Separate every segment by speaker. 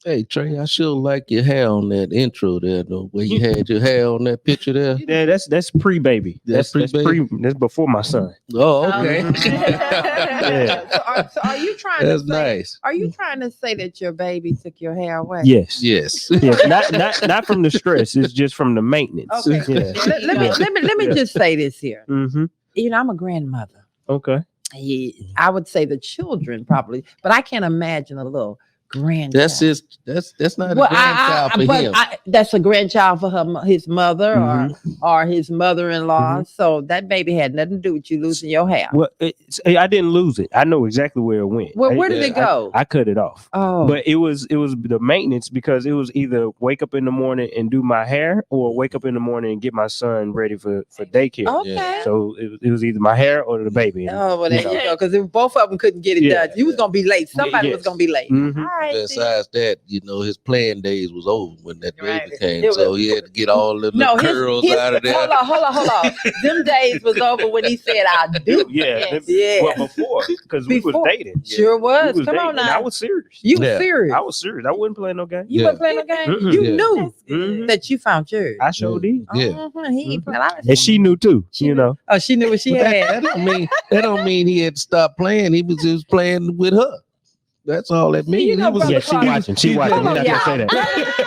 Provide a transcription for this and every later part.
Speaker 1: Hey Trae, I sure like your hair on that intro there, though, where you had your hair on that picture there.
Speaker 2: Yeah, that's pre-baby. That's before my son.
Speaker 1: Oh, okay.
Speaker 3: Yeah. So are you trying
Speaker 1: That's
Speaker 3: to say?
Speaker 1: nice.
Speaker 3: Are you trying to say that your baby took your hair away?
Speaker 2: Yes.
Speaker 1: Yes.
Speaker 2: Not from the stress. It's just from the maintenance.
Speaker 3: Okay.
Speaker 2: Yeah.
Speaker 3: Let me just say this here.
Speaker 2: Mm-hmm.
Speaker 3: You know, I'm a grandmother.
Speaker 2: Okay.
Speaker 3: I would say the children probably, but I can't imagine a little grandchild.
Speaker 1: That's not a grandchild for him.
Speaker 3: That's a grandchild for his mother or his mother-in-law. So that baby had nothing to do with you losing your hair.
Speaker 2: Well, I didn't lose it. I know exactly where it went.
Speaker 3: Well, where did it go?
Speaker 2: I cut it off.
Speaker 3: Oh,
Speaker 2: but it was the maintenance, because it was either wake up in the morning and do my hair or wake up in the morning and get my son ready for daycare.
Speaker 3: Okay.
Speaker 2: So it was either my hair or the baby.
Speaker 3: Oh, well, there you go. Because if both of them couldn't get it done, you was gonna be late. Somebody was gonna be late.
Speaker 2: Mm-hmm.
Speaker 3: All right.
Speaker 1: Besides that, his playing days was over when that baby came. So he had to get all the curls out of there.
Speaker 3: Hold on. Them days was over when he said, "I do."
Speaker 2: Yeah. Well, before, because we was dating.
Speaker 3: Sure was. Come on now.
Speaker 2: And I was serious.
Speaker 3: You were serious.
Speaker 2: I was serious. I wasn't playing no game.
Speaker 3: You weren't playing no game.
Speaker 2: Mm-mm.
Speaker 3: You knew that you found yours.
Speaker 2: I sure did.
Speaker 1: Yeah.
Speaker 3: He ain't playing.
Speaker 2: And she knew too.
Speaker 3: Oh, she knew what she had.
Speaker 1: That don't mean he had to stop playing. He was just playing with her. That's all that means.
Speaker 2: She watching. She watching. We're not gonna say that.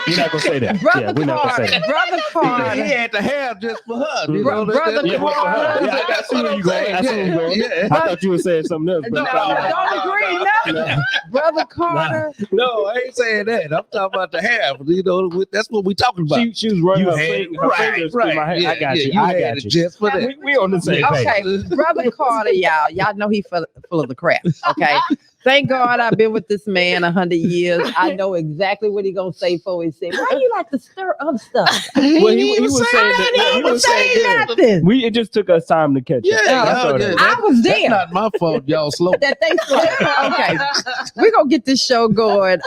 Speaker 2: We're not gonna say that. We're not gonna say that.
Speaker 3: Brother Carter.
Speaker 1: He had to have just for her.
Speaker 3: Brother Carter.
Speaker 2: I see where you going. I thought you were saying something else.
Speaker 3: No, don't agree. No. Brother Carter.
Speaker 1: No, I ain't saying that. I'm talking about the hair. That's what we talking about.
Speaker 2: She was running her fingers through my hair.
Speaker 1: Yeah,
Speaker 2: I got you.
Speaker 1: I got you. Just for that.
Speaker 2: We on the same page.
Speaker 3: Okay, Brother Carter, y'all know he full of the crap. Okay. Thank God I've been with this man 100 years. I know exactly what he gonna say before he said, "Why you like to stir up stuff?"
Speaker 2: Well, he was saying that.
Speaker 3: He was saying nothing.
Speaker 2: It just took us time to catch up.
Speaker 3: I was there.
Speaker 1: That's not my fault. Y'all slow.
Speaker 3: That they okay. We're gonna get this show going.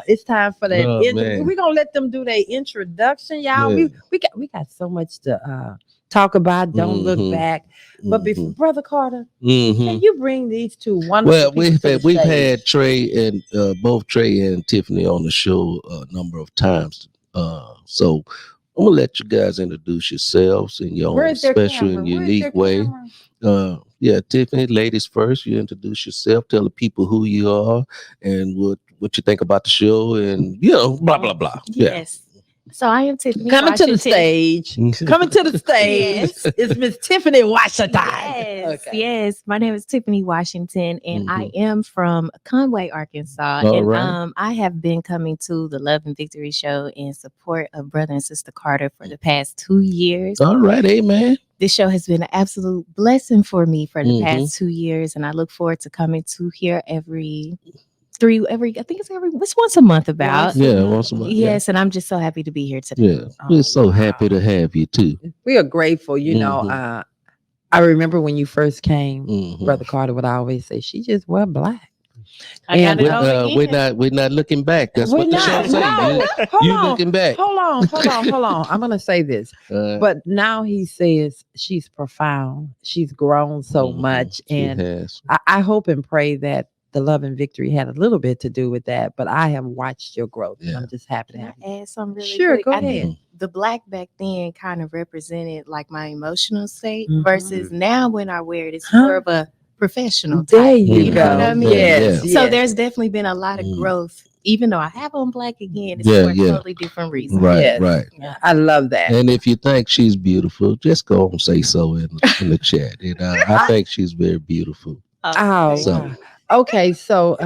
Speaker 3: It's time for that. We're gonna let them do their introduction, y'all.
Speaker 1: Yeah.
Speaker 3: We got so much to talk about. Don't look back. But before, Brother Carter, can you bring these two wonderful
Speaker 1: we've had Trae and both Trae and Tiffany on the show a number of times. So I'm gonna let you guys introduce yourselves in your own special and unique way. Tiffany, ladies first. You introduce yourself, tell the people who you are and what you think about the show, and blah blah blah.
Speaker 4: Yes. So I am Tiffany.
Speaker 3: Coming to the stage.
Speaker 4: Yes.
Speaker 3: It's Miss Tiffany Washington.
Speaker 4: Yes. My name is Tiffany Washington, and I am from Conway, Arkansas. I have been coming to the Love and Victory show in support of Brother and Sister Carter for the past 2 years.
Speaker 1: All right, amen.
Speaker 4: This show has been an absolute blessing for me for the past 2 years, and I look forward to coming to here it's once a month about.
Speaker 1: Once a month.
Speaker 4: Yes, and I'm just so happy to be here today.
Speaker 1: Yeah, we're so happy to have you too.
Speaker 3: We are grateful. I remember when you first came, Brother Carter would always say, "She just wear black."
Speaker 1: We're not looking back. That's what the show says. You looking back.
Speaker 3: Hold on. I'm gonna say this, but now he says she's profound. She's grown so much, and I hope and pray that the Love and Victory had a little bit to do with that, but I have watched your growth, and I'm just happy to have you.
Speaker 4: Add something really
Speaker 3: Sure,
Speaker 4: quick.
Speaker 3: go
Speaker 4: I
Speaker 3: ahead.
Speaker 4: think the black back then kind of represented like my emotional state versus now when I wear it, it's more of a professional type.
Speaker 3: There you go.
Speaker 4: Know what I mean?
Speaker 3: Yes.
Speaker 4: So there's definitely been a lot of growth. Even though I have on black again, it's for a totally different reason.
Speaker 1: Right, right.
Speaker 3: Yeah, I love that.
Speaker 1: And if you think she's beautiful, just go and say so in the chat. I think she's very beautiful.
Speaker 3: Oh,
Speaker 1: so.
Speaker 3: Okay, so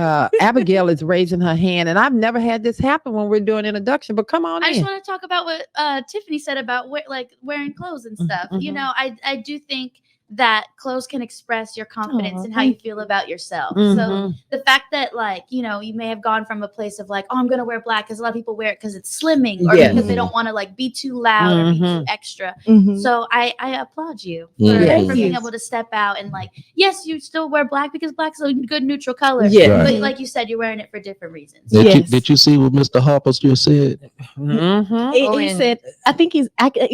Speaker 3: Abigail is raising her hand, and I've never had this happen when we're doing introduction. But come on
Speaker 5: I
Speaker 3: in.
Speaker 5: just want to talk about what Tiffany said about wearing clothes and stuff.
Speaker 3: Mhm.
Speaker 5: You know, I do think that clothes can express your confidence and how you feel about yourself. So
Speaker 3: Mhm.
Speaker 5: the fact that, like, you know, you may have gone from a place of like, oh, I'm gonna wear black, because a lot of people wear it because it's slimming, or
Speaker 3: Yes.
Speaker 5: because they don't want to like be too loud or be too
Speaker 3: Mhm.
Speaker 5: extra.
Speaker 4: Mhm.
Speaker 5: So I applaud you for,
Speaker 1: Mhm.
Speaker 5: for being able to step out and, like, yes, you still wear black because black's a good neutral color.
Speaker 3: Yes.
Speaker 1: Right.
Speaker 5: But like you said, you're wearing it for different reasons.
Speaker 1: Did you see what Mr. Harper just said?
Speaker 3: Mhm.
Speaker 4: He said, I think it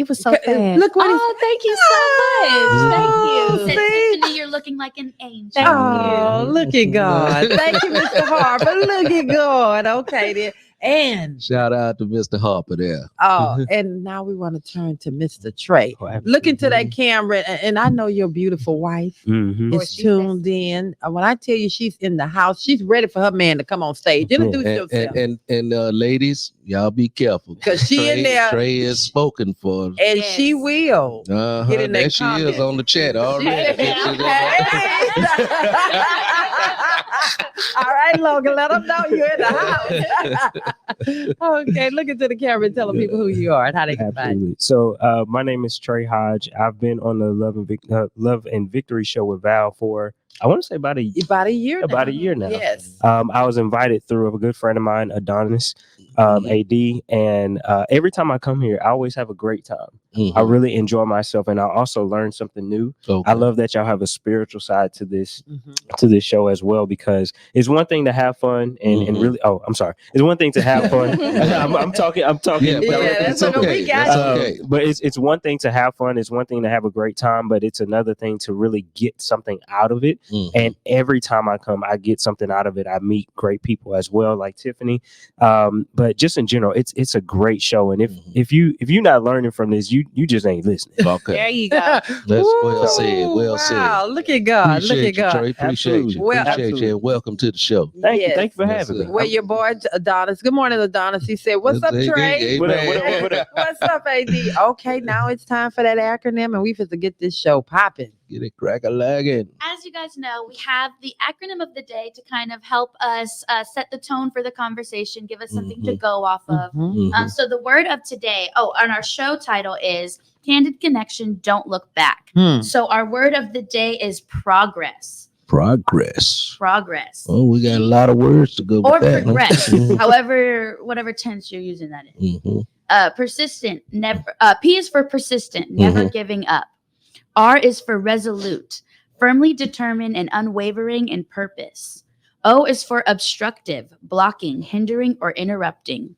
Speaker 4: was so fast.
Speaker 3: Look what
Speaker 4: oh, thank you so much. Thank
Speaker 5: He
Speaker 4: you.
Speaker 5: said,
Speaker 3: See?
Speaker 5: Tiffany, you're looking like an angel.
Speaker 4: Thank
Speaker 3: Oh, look at God. Thank you, Mr. Harper. Look at God. Okay, then. And
Speaker 1: Shout out to Mr. Harper there.
Speaker 3: and now we want to turn to Mr. Trae.
Speaker 2: Oh, absolutely.
Speaker 3: Look into that camera, and I know your beautiful wife
Speaker 2: Mhm.
Speaker 3: is tuned in. When I tell you she's in the house, she's ready for her man to come on stage. Introduce yourself.
Speaker 1: And ladies, y'all be careful,
Speaker 3: Because she in there.
Speaker 1: Trae is spoken for.
Speaker 3: And
Speaker 5: Yes.
Speaker 3: she will. Get in
Speaker 1: There
Speaker 3: that
Speaker 1: she
Speaker 3: comment.
Speaker 1: is on the chat already.
Speaker 3: All right, Logan, let them know you're in the house. Okay, look into the camera and tell the people who you are and how they can find you.
Speaker 2: Absolutely. So my name is Trae Hodge. I've been on the Love and Victory show with Val for, I want to say about a year now.
Speaker 3: Yes.
Speaker 2: I was invited through a good friend of mine, Adonis, AD, and every time I come here, I always have a great time. I really enjoy myself, and I also learn something new.
Speaker 1: Okay.
Speaker 2: I love that y'all have a spiritual side to this
Speaker 3: Mhm.
Speaker 2: to this show as well, because it's one thing to have fun and really. Oh, I'm sorry. It's one thing to have fun. I'm talking.
Speaker 1: Yeah,
Speaker 2: directly
Speaker 3: that's
Speaker 2: to
Speaker 3: okay.
Speaker 2: Tiffany.
Speaker 3: We got
Speaker 1: That's
Speaker 3: you.
Speaker 1: okay.
Speaker 2: But it's one thing to have fun. It's one thing to have a great time, but it's another thing to really get something out of it. And every time I come, I get something out of it. I meet great people as well, like Tiffany. But just in general, it's a great show. And if you're not learning from this, you just ain't listening.
Speaker 1: Okay.
Speaker 4: There you go.
Speaker 1: That's well said. Well said.
Speaker 3: Wow, look at God.
Speaker 1: Appreciate
Speaker 3: Look at God.
Speaker 1: you, Trae. Appreciate you.
Speaker 3: Well,
Speaker 1: Appreciate you, and welcome to the show.
Speaker 2: Thank you
Speaker 3: Yes.
Speaker 2: for
Speaker 1: Yes,
Speaker 2: having me.
Speaker 1: sir.
Speaker 3: Well, your boy Adonis. Good morning, Adonis. He said, "What's up, Trae?"
Speaker 2: What up?
Speaker 3: What's up, AD? Okay, now it's time for that acronym, and we have to get this show popping.
Speaker 1: Get it crack-a-lagging.
Speaker 5: As you guys know, we have the acronym of the day to kind of help us set the tone for the conversation, give us something to go off of. So the word of today, and our show title is Candid Connection, Don't Look Back. So our word of the day is progress.
Speaker 1: Progress.
Speaker 5: Oh,
Speaker 1: we got a lot of words to go with
Speaker 5: or
Speaker 1: that.
Speaker 5: progress. However, whatever tense you're using that in. Persistent, never. P is for persistent, never giving up. R is for resolute, firmly determined and unwavering in purpose. O is for obstructive, blocking, hindering, or interrupting.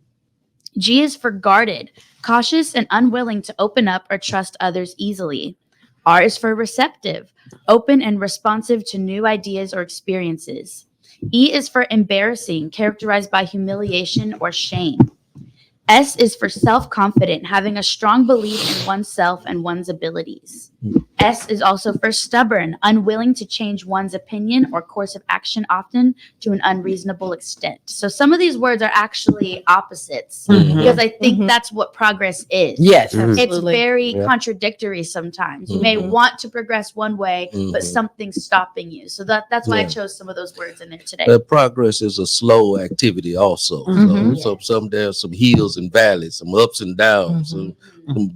Speaker 5: G is for guarded, cautious and unwilling to open up or trust others easily. R is for receptive, open and responsive to new ideas or experiences. E is for embarrassing, characterized by humiliation or shame. S is for self-confident, having a strong belief in oneself and one's abilities. S is also for stubborn, unwilling to change one's opinion or course of action, often to an unreasonable extent. So some of these words are actually opposites because I think that's what progress is.
Speaker 3: Yes,
Speaker 5: It's very contradictory sometimes. You may want to progress one way, but something's stopping you. So that's why I chose some of those words in there today.
Speaker 1: Progress is a slow activity also. So there's some hills and valleys, some ups and downs, some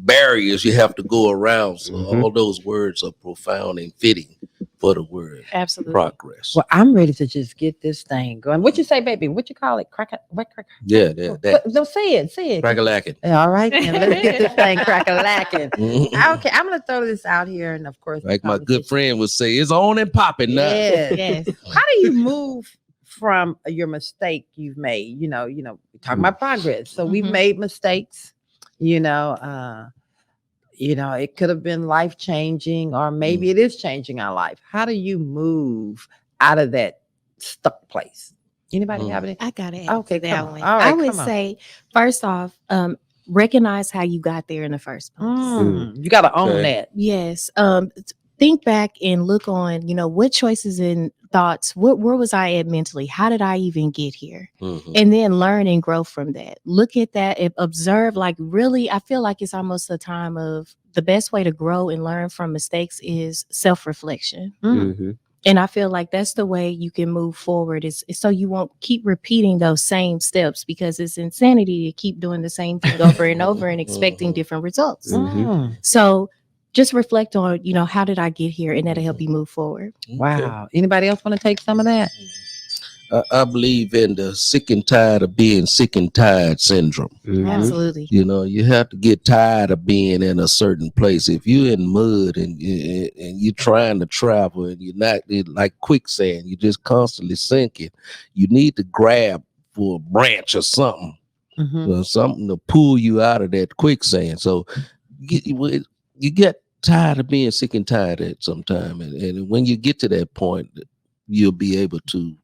Speaker 1: barriers you have to go around. So all those words are profound and fitting for the word.
Speaker 4: Absolutely.
Speaker 1: Progress.
Speaker 3: Well, I'm ready to just get this thing going. What you say, baby? What you call it? What?
Speaker 1: Yeah, that.
Speaker 3: No, say it.
Speaker 1: Crack-a-lacking.
Speaker 3: All right, then let's get this thing crack-a-lacking. Okay, I'm gonna throw this out here, and of course,
Speaker 1: like my good friend would say, it's on and popping now.
Speaker 3: Yes. How do you move from your mistake you've made? You know, we're talking about progress. So we've made mistakes. It could have been life-changing, or maybe it is changing our life. How do you move out of that stuck place? Anybody have any?
Speaker 4: I got it.
Speaker 3: Okay,
Speaker 4: that
Speaker 3: come on.
Speaker 4: one.
Speaker 3: All right,
Speaker 4: I would
Speaker 3: come on.
Speaker 4: say, first off, recognize how you got there in the first place.
Speaker 3: You got to own that.
Speaker 4: Yes. Think back and look on, what choices and thoughts, where was I at mentally? How did I even get here? And then learn and grow from that. Look at that and observe, really, I feel like it's almost a time of the best way to grow and learn from mistakes is self-reflection. And I feel like that's the way you can move forward is so you won't keep repeating those same steps, because it's insanity to keep doing the same thing over and over and expecting different results. So just reflect on, how did I get here? And that'll help you move forward.
Speaker 3: Wow. Anybody else want to take some of that?
Speaker 1: I believe in the sick and tired of being sick and tired syndrome.
Speaker 4: Absolutely.
Speaker 1: You have to get tired of being in a certain place. If you're in mud and you're trying to travel and you're not like quicksand, you're just constantly sinking, you need to grab for a branch or something, something to pull you out of that quicksand. So you get tired of being sick and tired at some time. And when you get to that point, you'll be able to,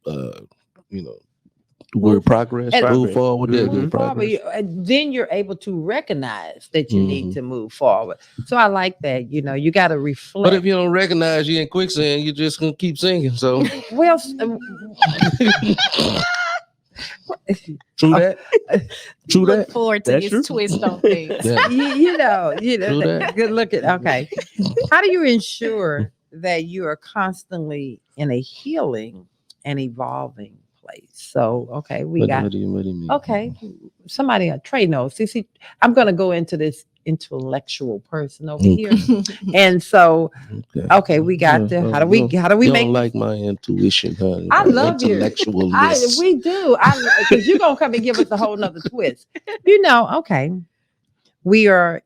Speaker 1: progress, move forward.
Speaker 3: Then you're able to recognize that you need to move forward. So I like that. You got to reflect.
Speaker 1: But if you don't recognize you're in quicksand, you're just gonna keep sinking. So
Speaker 3: well,
Speaker 1: true that. True
Speaker 4: Look
Speaker 1: that.
Speaker 4: forward to his twist on things.
Speaker 3: Good looking. Okay. How do you ensure that you are constantly in a healing and evolving place? So, okay, what do you mean? Okay, somebody, Trae knows. See, I'm going to go into this intellectual person over here, and so, okay, we got to. How do we
Speaker 1: you
Speaker 3: make?
Speaker 1: Don't like my intuition, honey.
Speaker 3: I love
Speaker 1: intellectual
Speaker 3: you. We do. Because you're gonna come and give us a whole nother twist. Okay, we are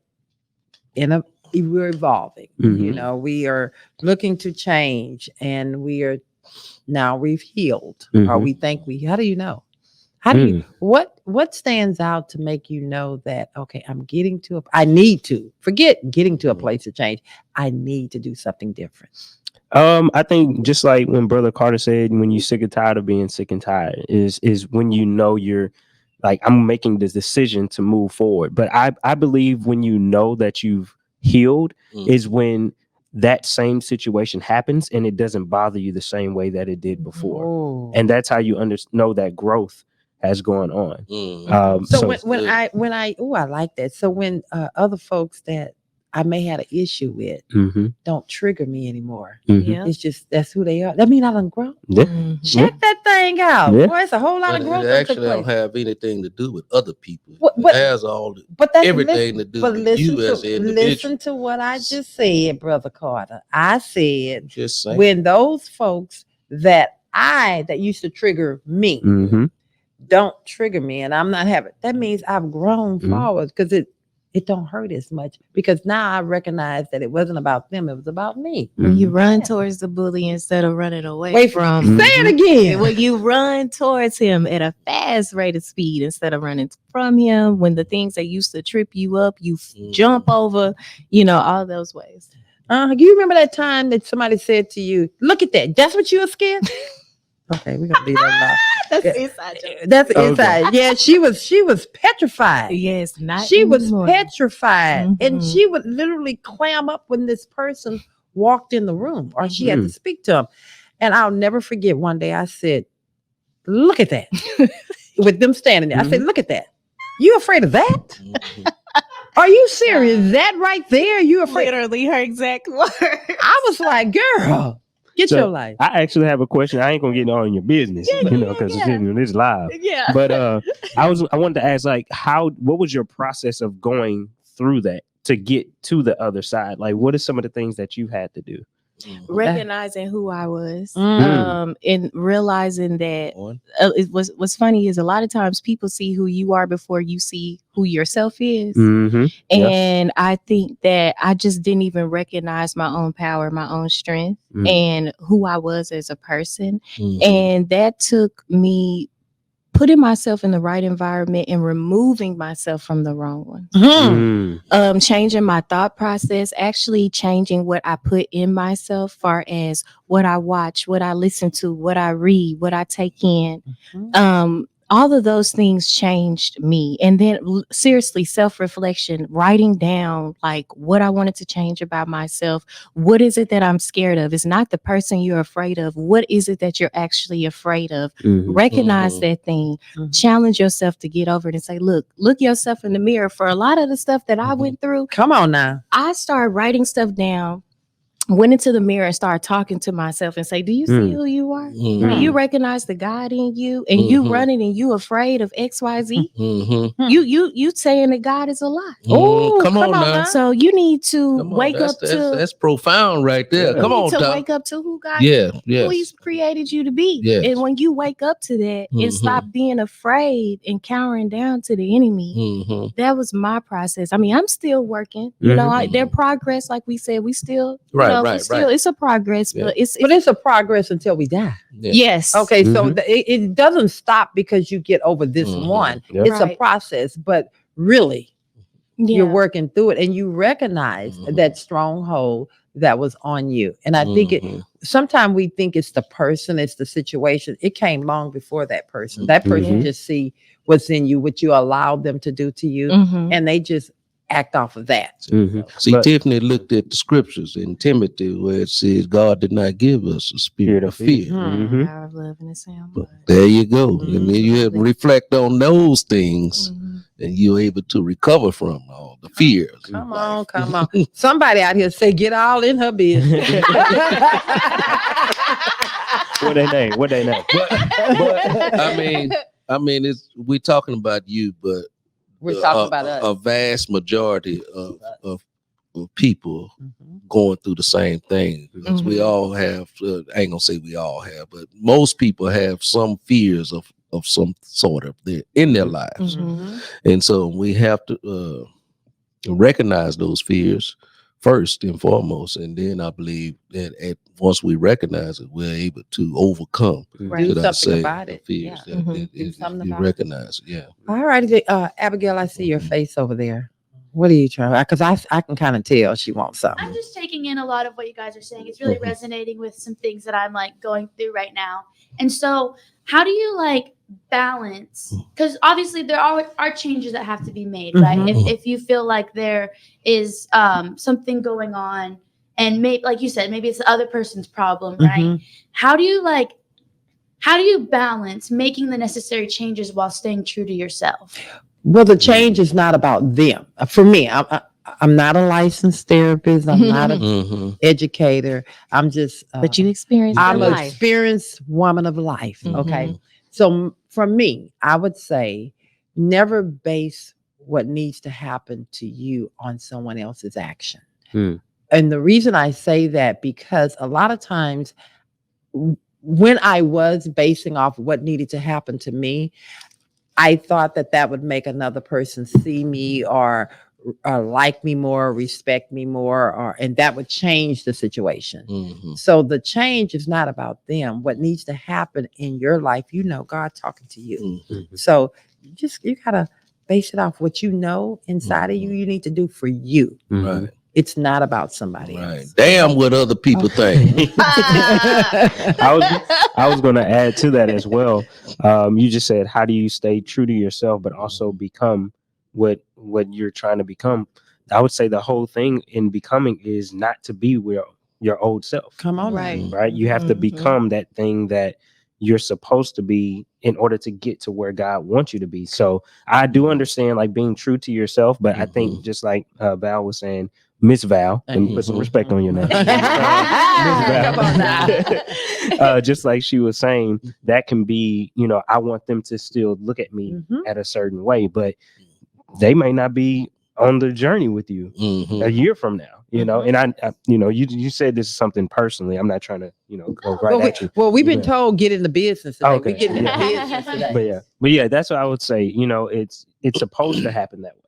Speaker 3: we're evolving. We are looking to change, and we've healed, or we think how do you know? How do you, what stands out to make you know that, okay, I need to forget getting to a place of change. I need to do something different.
Speaker 2: I think just like when Brother Carter said, when you're sick and tired of being sick and tired is when you're like, I'm making this decision to move forward. But I believe when that you've healed is when that same situation happens and it doesn't bother you the same way that it did before. And that's how you know that growth has gone on.
Speaker 3: So when I like that. So when other folks that I may have an issue with don't trigger me anymore. It's just that's who they are. That means I done grown. Check that thing out. Boy, it's a whole lot of growth.
Speaker 1: It actually don't have anything to do with other people. It has everything to do with you as an individual.
Speaker 3: Listen to what I just said, Brother Carter. I said when those folks that used to trigger me don't trigger me, and I'm not having, that means I've grown forward, because it don't hurt as much, because now I recognize that it wasn't about them, it was about me.
Speaker 4: When you run towards the bully instead of running away from
Speaker 3: say it again.
Speaker 4: When you run towards him at a fast rate of speed instead of running from him, when the things that used to trip you up, you jump over, all those ways.
Speaker 3: Do you remember that time that somebody said to you, look at that, that's what you were scared? Okay, we're gonna leave that alone.
Speaker 4: That's inside joke.
Speaker 3: That's inside. Yeah, she was petrified.
Speaker 4: Yes,
Speaker 3: she was petrified, and she would literally clam up when this person walked in the room, or she had to speak to him. And I'll never forget, one day I said, "Look at that!" With them standing there, I said, "Look at that! You afraid of that? Are you serious? That right there, you afraid?"
Speaker 4: Literally her exact words.
Speaker 3: I was like, "Girl, get your life."
Speaker 2: I actually have a question. I ain't gonna get all in your business, because it's live.
Speaker 4: Yeah.
Speaker 2: But I wanted to ask, like, what was your process of going through that to get to the other side? Like, what are some of the things that you had to do?
Speaker 4: Recognizing who I was, and realizing that what's funny is a lot of times people see who you are before you see who yourself is. And I think that I just didn't even recognize my own power, my own strength, and who I was as a person. And that took me putting myself in the right environment and removing myself from the wrong one. Changing my thought process, actually changing what I put in myself, far as what I watch, what I listen to, what I read, what I take in. All of those things changed me. And then seriously, self-reflection, writing down like what I wanted to change about myself. What is it that I'm scared of? It's not the person you're afraid of. What is it that you're actually afraid of? Recognize that thing. Challenge yourself to get over it and say, look yourself in the mirror. For a lot of the stuff that I went through,
Speaker 3: come on now,
Speaker 4: I started writing stuff down. went into the mirror and started talking to myself and say, do you see who you are?
Speaker 1: Mm-hmm.
Speaker 4: Do you recognize the God in you? And you running and you afraid of XYZ?
Speaker 1: Mm-hmm.
Speaker 4: You saying that God is a lie.
Speaker 1: Oh, come on now.
Speaker 4: So you need to wake up to
Speaker 1: that's profound right there.
Speaker 2: Yeah.
Speaker 1: Come on,
Speaker 4: to
Speaker 1: Tom.
Speaker 4: wake up to who God
Speaker 1: who
Speaker 4: He's created you to be.
Speaker 1: Yes.
Speaker 4: And when you wake up to that and stop being afraid and cowering down to the enemy, that was my process. I mean, I'm still working. You know, their progress, like we said, we still it's a progress, but
Speaker 3: it's a progress until we die.
Speaker 4: Yes.
Speaker 3: Okay, so it doesn't stop because you get over this one.
Speaker 2: Yep.
Speaker 3: It's a process, but really, you're working through it, and you recognize that stronghold that was on you. And I think sometimes we think it's the person, it's the situation. It came long before that person. That person just see what's in you, what you allowed them to do to you, and they just act off of that.
Speaker 1: See, Tiffany looked at the scriptures in Timothy where it says God did not give us a spirit of fear.
Speaker 4: Power of love and a sound mind.
Speaker 1: There you go. And then you reflect on those things, and you're able to recover from all the fears.
Speaker 3: Come on. Somebody out here say, get all in her business.
Speaker 2: What they name?
Speaker 1: But I mean, we're talking about you, but
Speaker 3: we're talking about us.
Speaker 1: A vast majority of people going through the same thing, because we all have, I ain't gonna say we all have, but most people have some fears of some sort of in their lives. And so we have to recognize those fears first and forecast, and then I believe that once we recognize it, we're able to overcome.
Speaker 3: Do something about it.
Speaker 1: Fears that you recognize it. Yeah.
Speaker 3: All right, Abigail, I see your face over there. What are you trying? Because I can kind of tell she wants something.
Speaker 5: I'm just taking in a lot of what you guys are saying. It's really resonating with some things that I'm like going through right now. And so, how do you like balance? Because obviously there are changes that have to be made, right? If you feel like there is something going on, and maybe, like you said, maybe it's the other person's problem, right? How do you balance making the necessary changes while staying true to yourself?
Speaker 3: Well, the change is not about them. For me, I'm not a licensed therapist. I'm not an educator. I'm just.
Speaker 4: But you experience.
Speaker 3: I'm an experienced woman of life. Okay. So for me, I would say never base what needs to happen to you on someone else's action. And the reason I say that, because a lot of times when I was basing off what needed to happen to me, I thought that would make another person see me or like me more, respect me more, and that would change the situation. So the change is not about them. What needs to happen in your life, God talking to you. So you gotta base it off what you know inside of you. You need to do for you.
Speaker 1: Right.
Speaker 3: It's not about somebody else.
Speaker 1: Damn what other people think.
Speaker 2: I was going to add to that as well. You just said, how do you stay true to yourself, but also become what you're trying to become? I would say the whole thing in becoming is not to be your old self.
Speaker 3: Come on.
Speaker 2: Right. You have to become that thing that you're supposed to be in order to get to where God wants you to be. So I do understand like being true to yourself, but I think just like Val was saying, Miss Val, let me put some respect on your name. Miss Val.
Speaker 3: Come on now.
Speaker 2: Just like she was saying, that can be, I want them to still look at me at a certain way, but they may not be on the journey with you a year from now, and I you said this is something personally. I'm not trying to, go right at you.
Speaker 3: Well, we've been told get in the business today. We get in the business today.
Speaker 2: But yeah, that's what I would say. It's supposed to happen that way.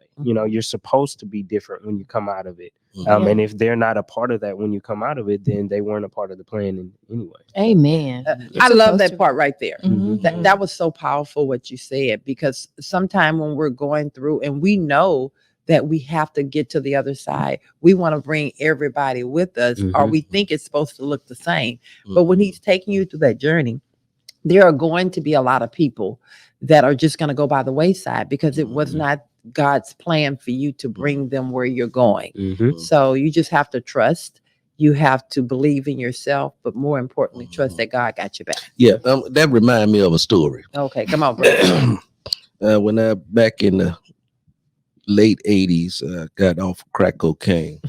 Speaker 2: You're supposed to be different when you come out of it. And if they're not a part of that when you come out of it, then they weren't a part of the plan anyway.
Speaker 4: Amen.
Speaker 3: I love that part right there. That was so powerful what you said, because sometimes when we're going through and we know that we have to get to the other side, we want to bring everybody with us, or we think it's supposed to look the same. But when he's taking you through that journey, there are going to be a lot of people that are just going to go by the wayside, because it was not God's plan for you to bring them where you're going. So you just have to trust. You have to believe in yourself, but more importantly, trust that God got your back.
Speaker 1: Yeah, that reminds me of a story.
Speaker 3: Okay, come on, bro.
Speaker 1: When I back in the late 80s, got off crack cocaine.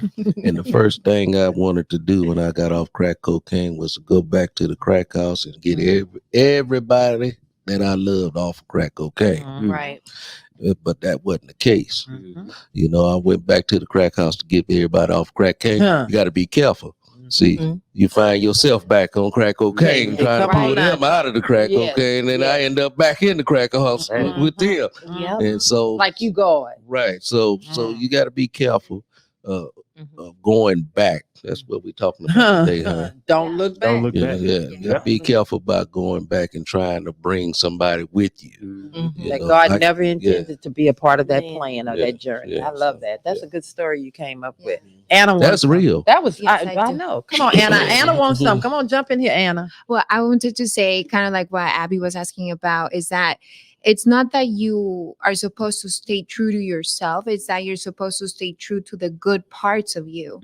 Speaker 1: And the first thing I wanted to do when I got off crack cocaine was to go back to the crack house and get everybody that I loved off crack cocaine.
Speaker 4: Right.
Speaker 1: But that wasn't the case.
Speaker 3: Mhm.
Speaker 1: You know, I went back to the crack house to get everybody off crack cocaine. You got to be careful. See, you find yourself back on crack cocaine, trying to pull them out of the crack cocaine, and I end up back in the crack house with them. And so,
Speaker 3: like you going
Speaker 1: right. So you got to be careful of going back. That's what we're talking about today, huh?
Speaker 3: Don't look back.
Speaker 2: Don't look back.
Speaker 1: Yeah. Be careful about going back and trying to bring somebody with you. You
Speaker 3: That
Speaker 1: know,
Speaker 3: God never intended to be a part of that
Speaker 4: Yeah.
Speaker 3: plan or
Speaker 1: Yeah.
Speaker 3: that journey.
Speaker 1: Yeah.
Speaker 3: I love
Speaker 1: So,
Speaker 3: that. That's
Speaker 1: yeah.
Speaker 3: a good story you came up with. Anna,
Speaker 1: That's real.
Speaker 3: That was
Speaker 4: Yes,
Speaker 3: I
Speaker 4: I do.
Speaker 3: know. Come on, Anna. Anna wants some. Come on, jump in here, Anna.
Speaker 6: Well, I wanted to say, kind of like what Abby was asking about, is that it's not that you are supposed to stay true to yourself. It's that you're supposed to stay true to the good parts of you.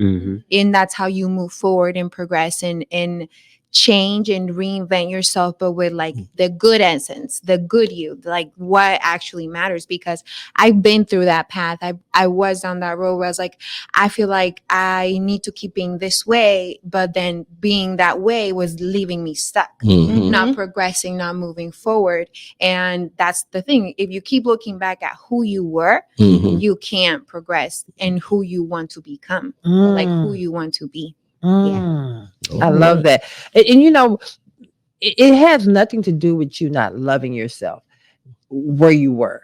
Speaker 6: And that's how you move forward and progress and change and reinvent yourself, but with like the good essence, the good you, like what actually matters. Because I've been through that path. I was on that road where I was like, I feel like I need to keep being this way, but then being that way was leaving me stuck, not progressing, not moving forward. And that's the thing. If you keep looking back at who you were, you can't progress in who you want to become, or like who you want to be.
Speaker 3: I love that. And you know, it has nothing to do with you not loving yourself where you were,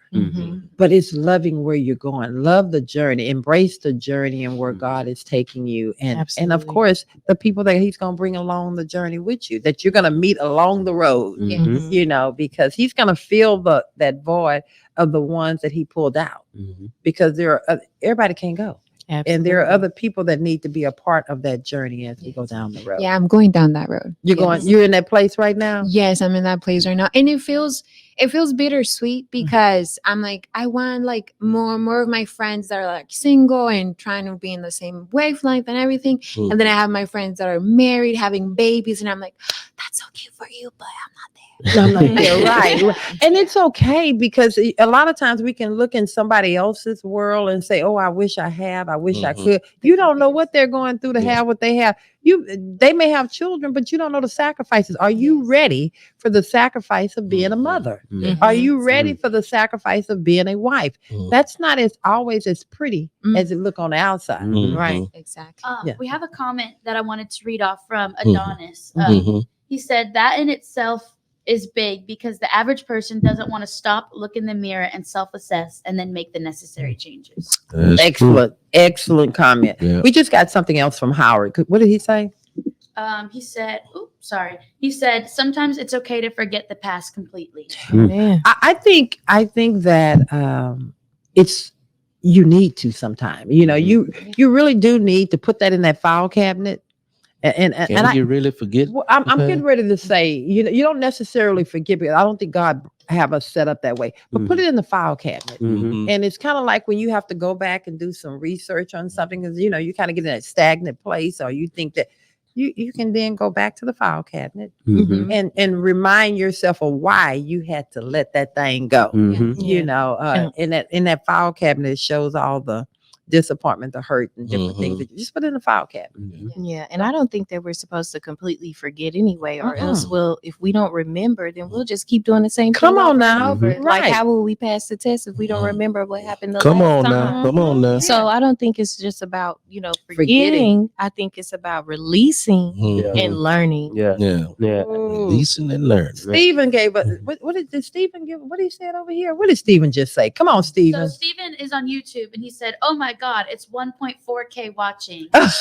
Speaker 3: but it's loving where you're going. Love the journey, embrace the journey and where God is taking you. And of course, the people that he's going to bring along the journey with you, that you're going to meet along the road, you know, because he's going to fill that void of the ones that he pulled out, because everybody can't go.
Speaker 4: Absolutely.
Speaker 3: And there are other people that need to be a part of that journey as we go down the road.
Speaker 6: Yeah, I'm going down that road.
Speaker 3: You're in that place right now?
Speaker 6: Yes, I'm in that place right now. And it feels bittersweet because I'm like, I want like more of my friends that are like single and trying to be in the same wavelength and everything. And then I have my friends that are married, having babies, and I'm like, that's so cute for you, but I'm not there.
Speaker 3: I'm not there, right. And it's okay, because a lot of times we can look in somebody else's world and say, oh, I wish I wish I could. You don't know what they're going through to have what they have. They may have children, but you don't know the sacrifices. Are you ready for the sacrifice of being a mother? Are you ready for the sacrifice of being a wife? That's not always as pretty as it look on the outside.
Speaker 6: Right, exactly.
Speaker 5: We have a comment that I wanted to read off from Adonis. He said that in itself is big, because the average person doesn't want to stop, look in the mirror, and self-assess, and then make the necessary changes.
Speaker 3: Excellent comment. Yeah. We just got something else from Howard. What did he say?
Speaker 5: He said, sometimes it's okay to forget the past completely.
Speaker 3: I think that it's, you need to sometime. You know, you really do need to put that in that file cabinet. And
Speaker 1: you really forget?
Speaker 3: Well, I'm getting ready to say, you know, you don't necessarily forget, because I don't think God have us set up that way. But put it in the file cabinet. And it's kind of like when you have to go back and do some research on something, because you know you kind of get in a stagnant place, or you think that you can then go back to the file cabinet and remind yourself of why you had to let that thing go. You know, in that file cabinet, it shows all the disappointment, the hurt, and different things that you just put in the file cabinet.
Speaker 4: Yeah, and I don't think that we're supposed to completely forget anyway, or else if we don't remember, then we'll just keep doing the same thing.
Speaker 3: Come on now.
Speaker 4: Like, how will we pass the test if we don't remember what happened the last time?
Speaker 1: Come on now.
Speaker 4: So I don't think it's just about, forgetting. I think it's about releasing and learning.
Speaker 1: Releasing and learning.
Speaker 3: Stephen gave us, what did Stephen give? What he said over here? What did Stephen just say? Come on, Stephen.
Speaker 5: So Stephen is on YouTube, and he said, oh my God, it's 1.4K watching.
Speaker 4: But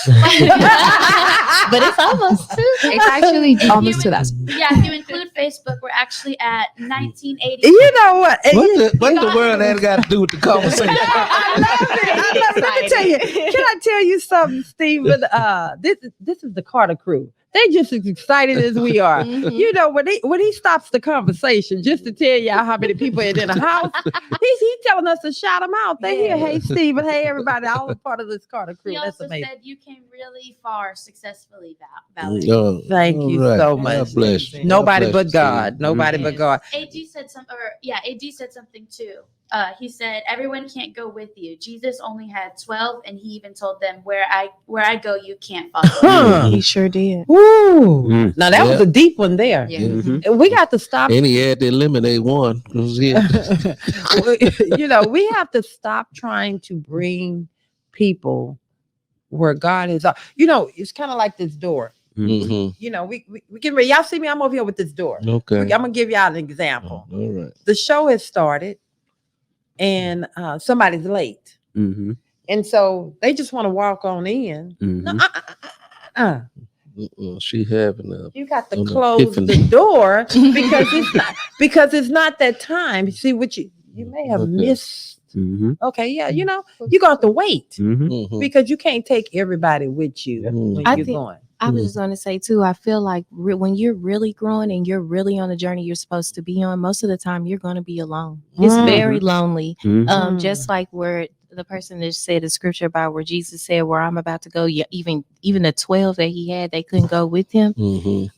Speaker 4: it's almost
Speaker 6: it's actually almost 2,000.
Speaker 5: Yeah, if you include Facebook, we're actually at 1980.
Speaker 3: You know what?
Speaker 1: What the world that got to do with the conversation?
Speaker 3: I love it. Let me tell you. Can I tell you something, Stephen? This is the Carter crew. They just as excited as we are. You know, when he stops the conversation, just to tell y'all how many people are in the house, he's telling us to shout them out. They hear, hey, Stephen, hey, everybody, all a part of this Carter crew.
Speaker 5: He
Speaker 3: That's
Speaker 5: also
Speaker 3: amazing.
Speaker 5: said you came really far successfully, Val.
Speaker 3: Thank you so much.
Speaker 1: God bless you.
Speaker 3: Nobody but God. Nobody but God.
Speaker 5: AD said something too. he said, everyone can't go with you. Jesus only had 12, and he even told them, where I go, you can't follow.
Speaker 4: He sure did.
Speaker 3: Ooh. Now that was a deep one there.
Speaker 6: Yeah.
Speaker 2: Mm-hmm.
Speaker 3: We got to stop.
Speaker 1: And he had to eliminate one.
Speaker 3: We have to stop trying to bring people where God is. It's kind of like this door.
Speaker 1: Mm-hmm.
Speaker 3: We get ready. Y'all see me? I'm over here with this door.
Speaker 1: Okay.
Speaker 3: I'm gonna give y'all an example.
Speaker 1: All right.
Speaker 3: The show has started, and somebody's late, and so they just want to walk on in. No,
Speaker 1: She having a.
Speaker 3: you got to close the door because it's not that time. You see what you may have missed. Okay, yeah, you're gonna have to wait because you can't take everybody with you when you're going.
Speaker 4: I was just going to say too, I feel like when you're really growing and you're really on the journey you're supposed to be on, most of the time you're going to be alone. It's very lonely. Just like where the person that said the scripture about where Jesus said, where I'm about to go, even the 12 that he had, they couldn't go with him.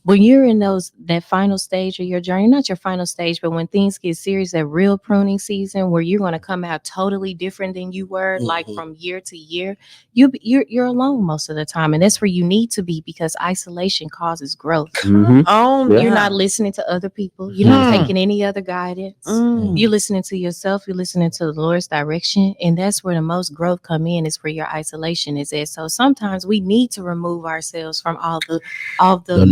Speaker 4: When you're in that final stage of your journey, not your final stage, but when things get serious, that real pruning season where you're going to come out totally different than you were, like from year to year, you're alone most of the time. And that's where you need to be, because isolation causes growth. You're not listening to other people. You're not taking any other guidance. You're listening to yourself. You're listening to the Lord's direction. And that's where the most growth come in, is where your isolation is at. So sometimes we need to remove ourselves from all the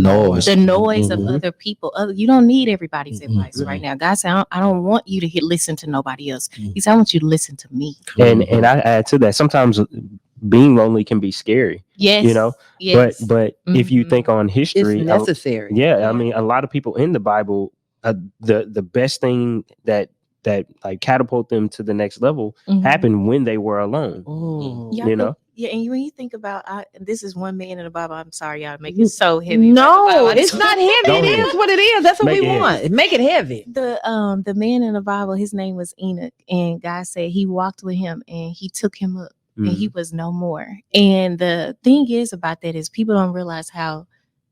Speaker 4: noise of other people. You don't need everybody's advice right now. God said, I don't want you to listen to nobody else. He said, I want you to listen to me.
Speaker 2: And I add to that, sometimes being lonely can be scary.
Speaker 4: Yes.
Speaker 2: But if you think on history,
Speaker 3: it's necessary.
Speaker 2: I mean, a lot of people in the Bible, the best thing that like catapult them to the next level happened when they were alone.
Speaker 4: Yeah, and when you think about, this is one man in the Bible. I'm sorry, y'all make it so heavy.
Speaker 3: No, it's not heavy. It is what it is. That's what we want. Make it heavy.
Speaker 4: The man in the Bible, his name was Enoch, and God said he walked with him and he took him up, and he was no more. And the thing is about that is people don't realize how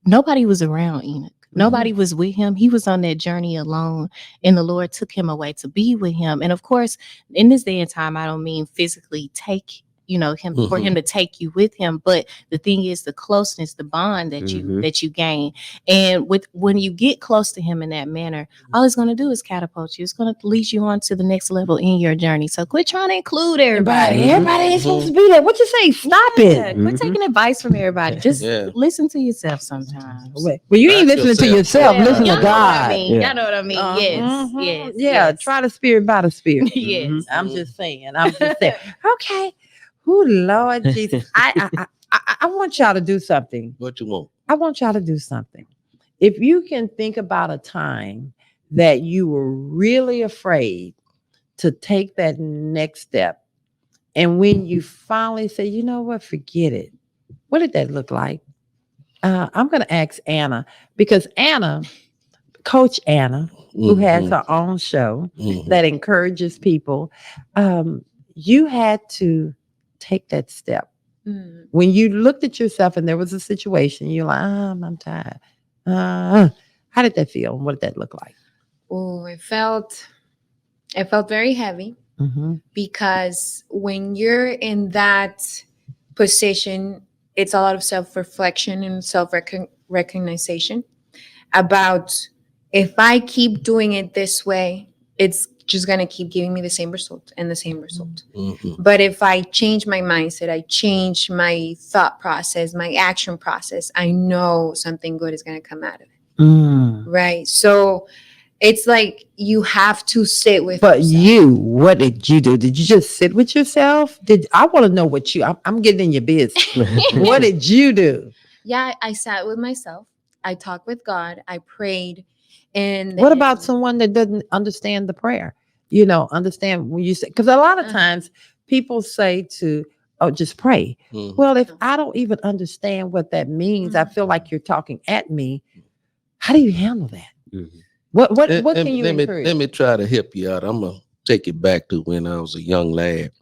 Speaker 4: nobody was around Enoch. Nobody was with him. He was on that journey alone, and the Lord took him away to be with him. And of course, in this day and time, I don't mean physically take him for him to take you with him, but the thing is the closeness, the bond that you gain. And when you get close to him in that manner, all it's going to do is catapult you. It's going to lead you on to the next level in your journey. So quit trying to include everybody.
Speaker 3: Everybody ain't supposed to be there. What you say? Stop it.
Speaker 4: Quit taking advice from everybody. Just listen to yourself sometimes.
Speaker 3: Well, you ain't listening to yourself. Listen to God.
Speaker 4: Y'all know what I mean? Yes.
Speaker 3: Try the spirit by the spirit.
Speaker 4: Yes.
Speaker 3: I'm just saying. Okay. Oh, Lord Jesus. I want y'all to do something.
Speaker 1: What you want?
Speaker 3: I want y'all to do something. If you can think about a time that you were really afraid to take that next step, and when you finally say, you know what, forget it. What did that look like? I'm going to ask Anna, because Coach Anna, who has her own show that encourages people, you had to take that step. When you looked at yourself and there was a situation, you're like, I'm tired. How did that feel? What did that look like?
Speaker 6: Oh, it felt very heavy because when you're in that position, it's a lot of self-reflection and self-recognition about, if I keep doing it this way, it's just going to keep giving me the same result and the same result. But if I change my mindset, I change my thought process, my action process, I know something good is going to come out of it. Right? So it's like you have to sit with yourself.
Speaker 3: What did you do? Did you just sit with yourself? I want to know what I'm getting in your business. What did you do?
Speaker 6: Yeah, I sat with myself. I talked with God. I prayed. And
Speaker 3: what about someone that doesn't understand the prayer? Understand when you say, because a lot of times people say just pray. Well, if I don't even understand what that means, I feel like you're talking at me. How do you handle that? What can you encourage?
Speaker 1: Let me try to help you out. I'm gonna take it back to when I was a young lad,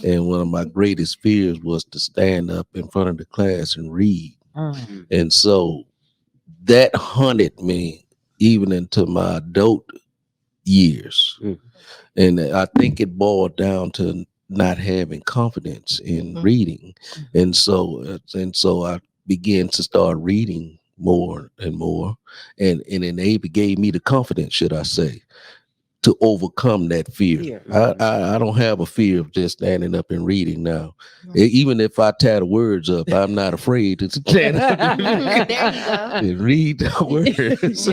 Speaker 1: and one of my greatest fears was to stand up in front of the class and read. And so that haunted me even into my adult years. And I think it boiled down to not having confidence in reading. And so I began to start reading more and more. And it gave me the confidence, should I say, to overcome that fear. I don't have a fear of just standing up and reading now. Even if I tie the words up, I'm not afraid to stand up and read the words.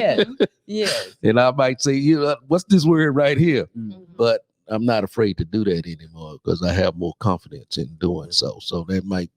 Speaker 3: Yes.
Speaker 1: And I might say, what's this word right here? But I'm not afraid to do that anymore because I have more confidence in doing so. So that might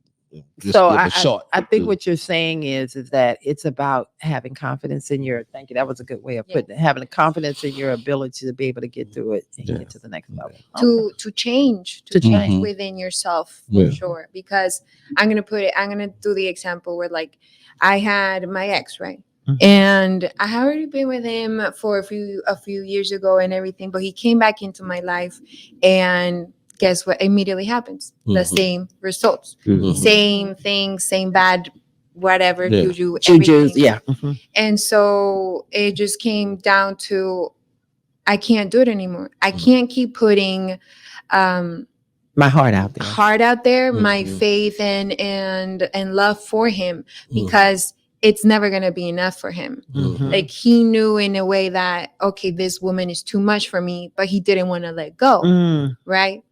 Speaker 1: just give a shot.
Speaker 3: I think what you're saying is that it's about having confidence in your. Thank you. That was a good way of putting it. Having a confidence in your ability to be able to get through it and get to the next level.
Speaker 6: To change within yourself, for sure. Because I'm gonna do the example where, like, I had my ex, right? And I had already been with him for a few years ago and everything, but he came back into my life, and guess what immediately happens? The same results, same things, same bad whatever, juju, everything. And so it just came down to, I can't do it anymore. I can't keep putting
Speaker 3: my heart out there,
Speaker 6: my faith and love for him, because it's never going to be enough for him. Like, he knew in a way that, okay, this woman is too much for me, but he didn't want to let go. Right.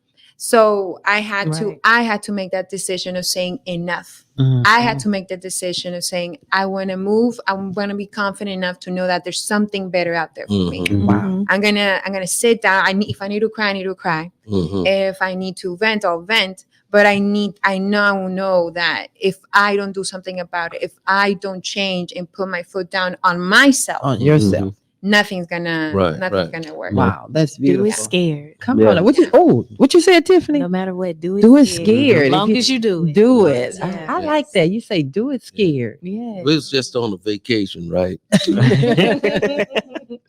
Speaker 6: So I had to make that decision of saying enough. I had to make the decision of saying, I want to move. I'm going to be confident enough to know that there's something better out there for me.
Speaker 3: Wow.
Speaker 6: I'm going to sit down. If I need to cry, I need to cry. If I need to vent, I'll vent. But I now know that if I don't do something about it, if I don't change and put my foot down on myself,
Speaker 3: on yourself,
Speaker 6: nothing's gonna work.
Speaker 3: Wow, that's beautiful.
Speaker 4: Do it scared.
Speaker 3: Come on. What you said, Tiffany?
Speaker 4: No matter what, do it
Speaker 3: scared.
Speaker 4: As long as you do it.
Speaker 3: Do it.
Speaker 4: Yeah.
Speaker 3: I like that. You say do it scared.
Speaker 4: Yeah.
Speaker 1: We was just on a vacation, right?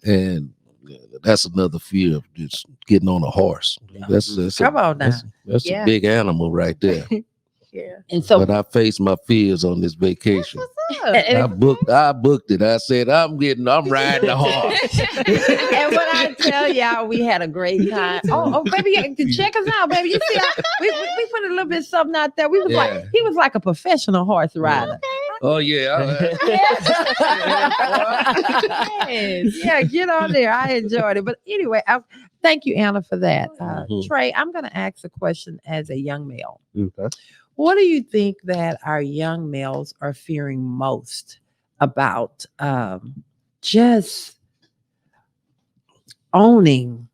Speaker 1: And that's another fear of just getting on a horse. That's
Speaker 3: Come on now.
Speaker 1: That's a big animal right there.
Speaker 3: And so,
Speaker 1: but I faced my fears on this vacation. I booked it. I said, I'm riding the horse.
Speaker 3: And when I tell y'all, we had a great time. Oh, baby, check us out, baby. You see, we put a little bit of something out there. He was like a professional horse rider.
Speaker 1: Oh yeah.
Speaker 3: Yeah, get on there. I enjoyed it. But anyway, thank you, Anna, for that. Trae, I'm going to ask a question as a young male.
Speaker 2: Okay.
Speaker 3: What do you think that our young males are fearing most about just owning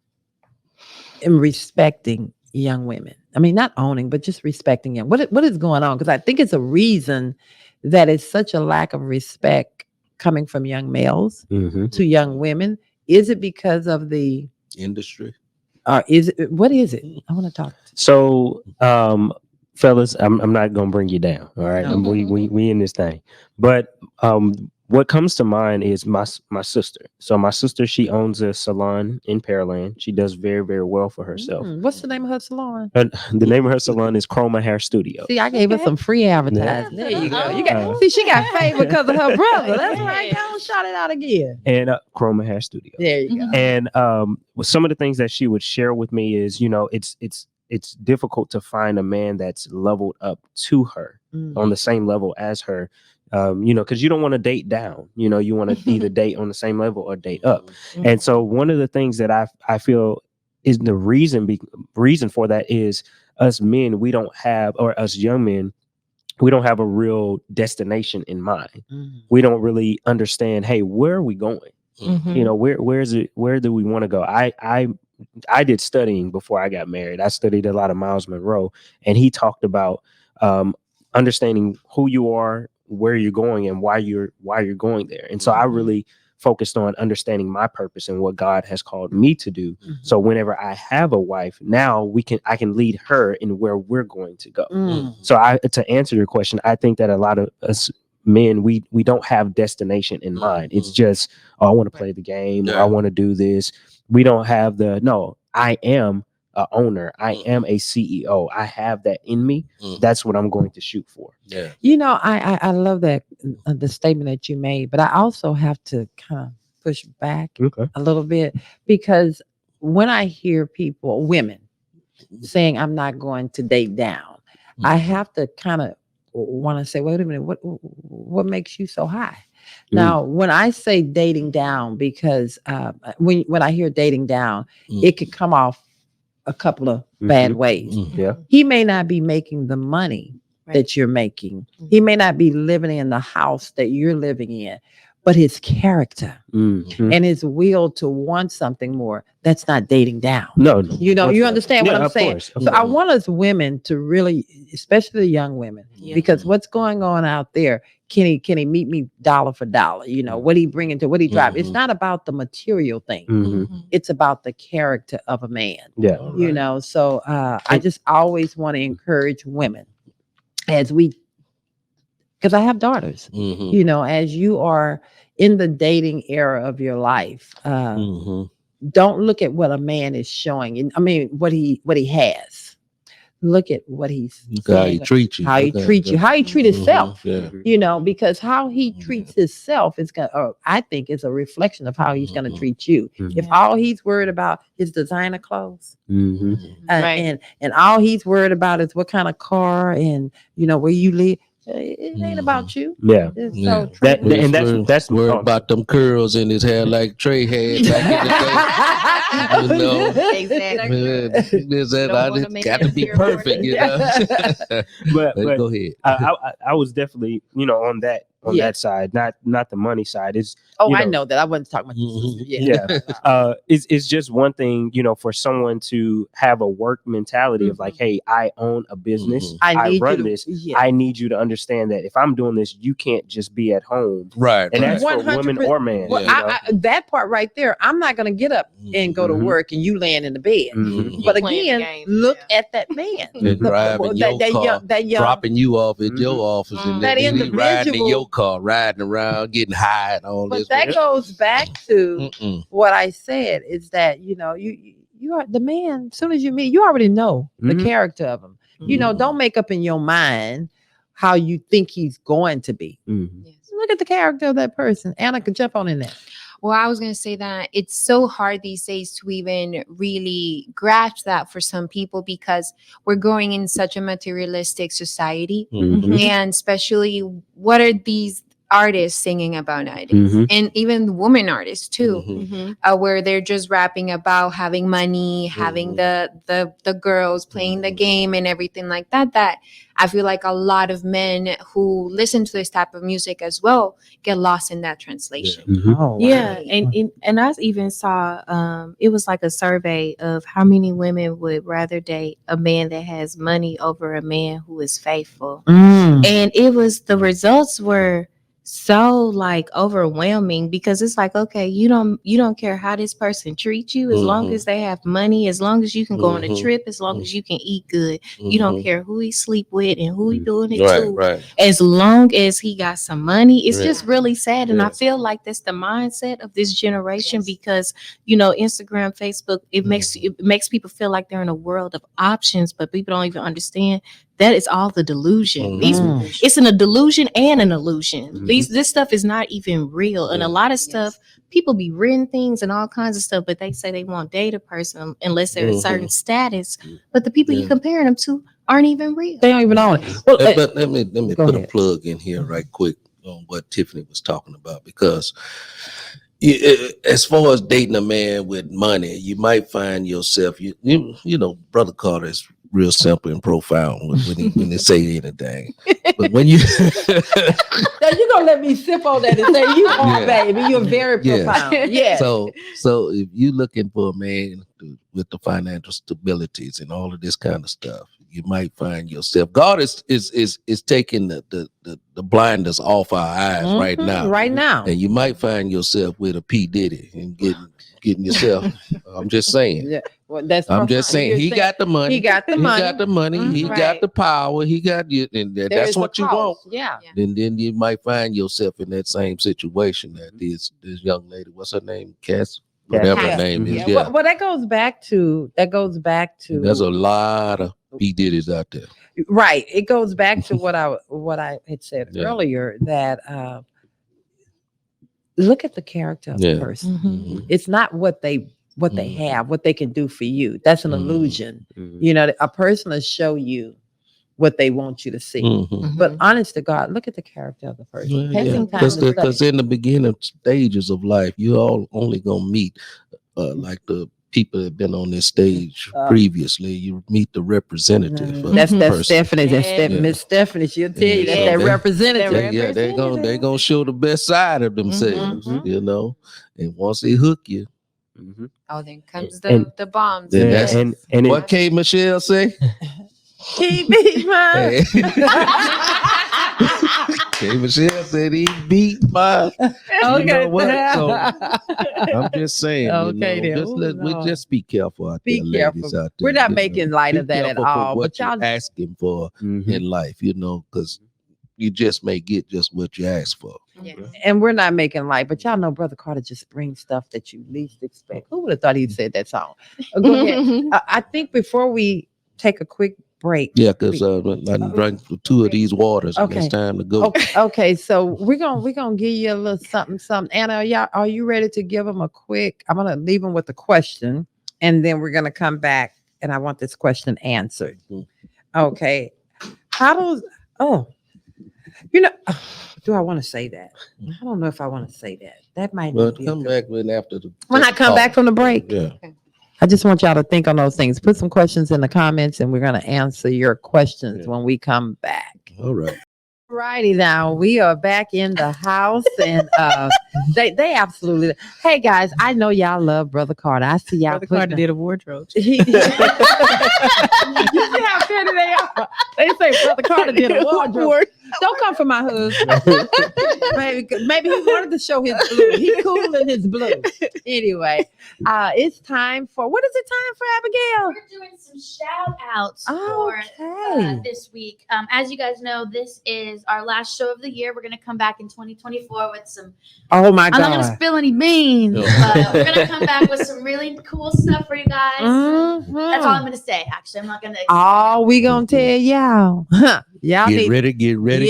Speaker 3: and respecting young women? I mean, not owning, but just respecting them. What is going on? Because I think it's a reason that it's such a lack of respect coming from young males to young women. Is it because of the
Speaker 1: industry?
Speaker 3: What is it? I want to talk.
Speaker 2: So, fellas, I'm not gonna bring you down. All right,
Speaker 3: No.
Speaker 2: We in this thing. But what comes to mind is my sister. So my sister, she owns a salon in Pearland. She does very, very well for herself.
Speaker 3: What's the name of her salon?
Speaker 2: The name of her salon is Chroma Hair Studio.
Speaker 3: See, I gave her some free advertising. There you go. See, she got favor because of her brother. That's right. Don't shout it out again.
Speaker 2: And Chroma Hair Studio.
Speaker 3: There you go.
Speaker 2: And some of the things that she would share with me is, it's difficult to find a man that's leveled up to her on the same level as her. Because you don't want to date down. You want to either date on the same level or date up. And so one of the things that I feel is the reason for that is us men, we don't have, or us young men, we don't have a real destination in mind. We don't really understand, hey, where are we going? Where is it? Where do we want to go? I did studying before I got married. I studied a lot of Miles Monroe, and he talked about understanding who you are, where you're going, and why you're going there. And so I really focused on understanding my purpose and what God has called me to do. So whenever I have a wife, now I can lead her in where we're going to go. So to answer your question, I think that a lot of us men, we don't have destination in mind. It's just, I want to play the game, or I want to do this. We don't have I am a owner. I am a CEO. I have that in me. That's what I'm going to shoot for.
Speaker 3: Yeah. I love that the statement that you made, but I also have to kind of push back a little bit, because when I hear women saying I'm not going to date down, I have to kind of want to say, wait a minute, what makes you so high? Now, when I say dating down, because when I hear dating down, it could come off a couple of bad ways.
Speaker 2: Yeah.
Speaker 3: He may not be making the money that you're making. He may not be living in the house that you're living in, but his character and his will to want something more, that's not dating down.
Speaker 2: No.
Speaker 3: You understand what I'm saying?
Speaker 2: Course.
Speaker 3: So I want us women to really, especially the young women, because what's going on out there, can he meet me dollar for dollar? What he bringing to, what he drive. It's not about the material thing. It's about the character of a man.
Speaker 2: Yeah.
Speaker 3: So I just always want to encourage women because I have daughters, as you are in the dating era of your life, don't look at what a man is showing. I mean, what he has. Look at what
Speaker 1: how he treats you,
Speaker 3: how he treat himself. Because how he treats himself is I think is a reflection of how he's going to treat you. If all he's worried about is designer clothes, and all he's worried about is what kind of car and where you live, it ain't about you.
Speaker 2: Yeah.
Speaker 3: So
Speaker 2: that's
Speaker 1: worried about them curls in his hair like Trae had back in the day.
Speaker 6: Exactly.
Speaker 1: It's got to be perfect,
Speaker 2: but
Speaker 1: go ahead.
Speaker 2: I was definitely on that side, not the money side. It's
Speaker 3: I know that. I wasn't talking about
Speaker 2: it's just one thing, for someone to have a work mentality of like, hey, I own a business, I run this. I need you to understand that if I'm doing this, you can't just be at home.
Speaker 1: Right.
Speaker 2: And that's for women or men.
Speaker 3: Well, that part right there, I'm not going to get up and go to work and you laying in the bed. But again, look at that man.
Speaker 1: Driving your car, dropping you off at your office, and then he riding in your car, riding around, getting high and all this.
Speaker 3: But that goes back to what I said, is that, you are the man. As soon as you meet, you already know the character of him. Don't make up in your mind how you think he's going to be. Look at the character of that person. Anna could jump on in there.
Speaker 6: Well, I was going to say that it's so hard these days to even really grasp that for some people, because we're going in such a materialistic society. And especially, what are these artists singing about nowadays? And even women artists too, where they're just rapping about having money, having the girls playing the game and everything like that I feel like a lot of men who listen to this type of music as well get lost in that translation.
Speaker 4: And I even saw it was like a survey of how many women would rather date a man that has money over a man who is faithful. And the results were so like overwhelming, because it's like, okay, you don't care how this person treats you, as long as they have money, as long as you can go on a trip, as long as you can eat good, you don't care who he sleep with and who he doing it to, as long as he got some money. It's just really sad. And I feel like that's the mindset of this generation, because Instagram, Facebook, it makes people feel like they're in a world of options, but people don't even understand that is all the delusion. It's a delusion and an illusion. This stuff is not even real. And a lot of stuff, people be written things and all kinds of stuff, but they say they won't date a person unless they're a certain status. But the people you're comparing them to aren't even real.
Speaker 3: They don't even own it.
Speaker 1: Well, but let me put a plug in here right quick on what Tiffany was talking about, because as far as dating a man with money, you might find yourself, Brother Carter is real simple and profound when they say anything. But when you
Speaker 3: now you're gonna let me sip on that and say you are, baby, you're very profound. Yeah.
Speaker 1: So if you're looking for a man with the financial stabilities and all of this kind of stuff, you might find yourself. God is taking the blinders off our eyes right now.
Speaker 3: Right now.
Speaker 1: And you might find yourself with a P. Diddy and getting yourself. I'm just saying. Yeah.
Speaker 3: Well,
Speaker 1: I'm just saying he got the money.
Speaker 3: He got the money.
Speaker 1: He got the power. He got you, and that's what you want.
Speaker 3: Yeah.
Speaker 1: Then you might find yourself in that same situation that this young lady, what's her name, Cass? Whatever her name is. Yeah.
Speaker 3: Well, that goes back to.
Speaker 1: There's a lot of P. Diddy's out there.
Speaker 3: Right. It goes back to what I had said earlier, that look at the character of the person. It's not what they have, what they can do for you. That's an illusion. You know, a person will show you what they want you to see. But honest to God, look at the character of the person.
Speaker 1: Because in the beginning stages of life, you all only gonna meet like the people that have been on this stage previously. You meet the representative.
Speaker 3: That's Stephanie. That's Miss Stephanie. She'll tell you that's that representative.
Speaker 1: Yeah, they're gonna show the best side of themselves. You know, and once they hook you.
Speaker 6: Oh, then comes the bombs.
Speaker 1: And what K. Michelle say?
Speaker 3: He beat mine.
Speaker 1: K. Michelle said he beat mine.
Speaker 3: Okay,
Speaker 1: you know what? So I'm just saying.
Speaker 3: Okay,
Speaker 1: you know, we just be careful out there, ladies out there.
Speaker 3: We're not making light of that at all.
Speaker 1: But y'all asking for in life, you know, because you just may get just what you ask for.
Speaker 3: And we're not making light, but y'all know Brother Carter just brings stuff that you least expect. Who would have thought he'd said that song? Go ahead. I think before we take a quick break.
Speaker 1: Yeah, because I drank 2 of these waters. Okay. It's time to go.
Speaker 3: Okay, so we're gonna give you a little something. Anna, are you ready to give them a quick? I'm gonna leave them with a question, and then we're gonna come back, and I want this question answered. Okay, do I want to say that? I don't know if I want to say that. That might not be
Speaker 1: come back when
Speaker 3: I come back from the break.
Speaker 1: Yeah.
Speaker 3: I just want y'all to think on those things. Put some questions in the comments, and we're going to answer your questions when we come back.
Speaker 1: All right.
Speaker 3: Righty now, we are back in the house, and they absolutely. Hey guys, I know y'all love Brother Carter. I see y'all.
Speaker 4: Brother Carter did a wardrobe.
Speaker 3: You see how petty they are. They say Brother Carter did a wardrobe. Don't come for my husband. maybe he wanted to show his blue. He cool in his blue. Anyway, it's time for what is it time for, Abigail?
Speaker 5: We're doing some shout outs for this week. As you guys know, this is our last show of the year. We're gonna come back in 2024 with some.
Speaker 3: Oh my God!
Speaker 5: I'm not gonna spill any beans. We're gonna come back with some really cool stuff for you guys. That's all I'm gonna say. Actually, I'm not gonna.
Speaker 3: All we gonna tell y'all. Y'all
Speaker 1: get ready.
Speaker 3: Get ready.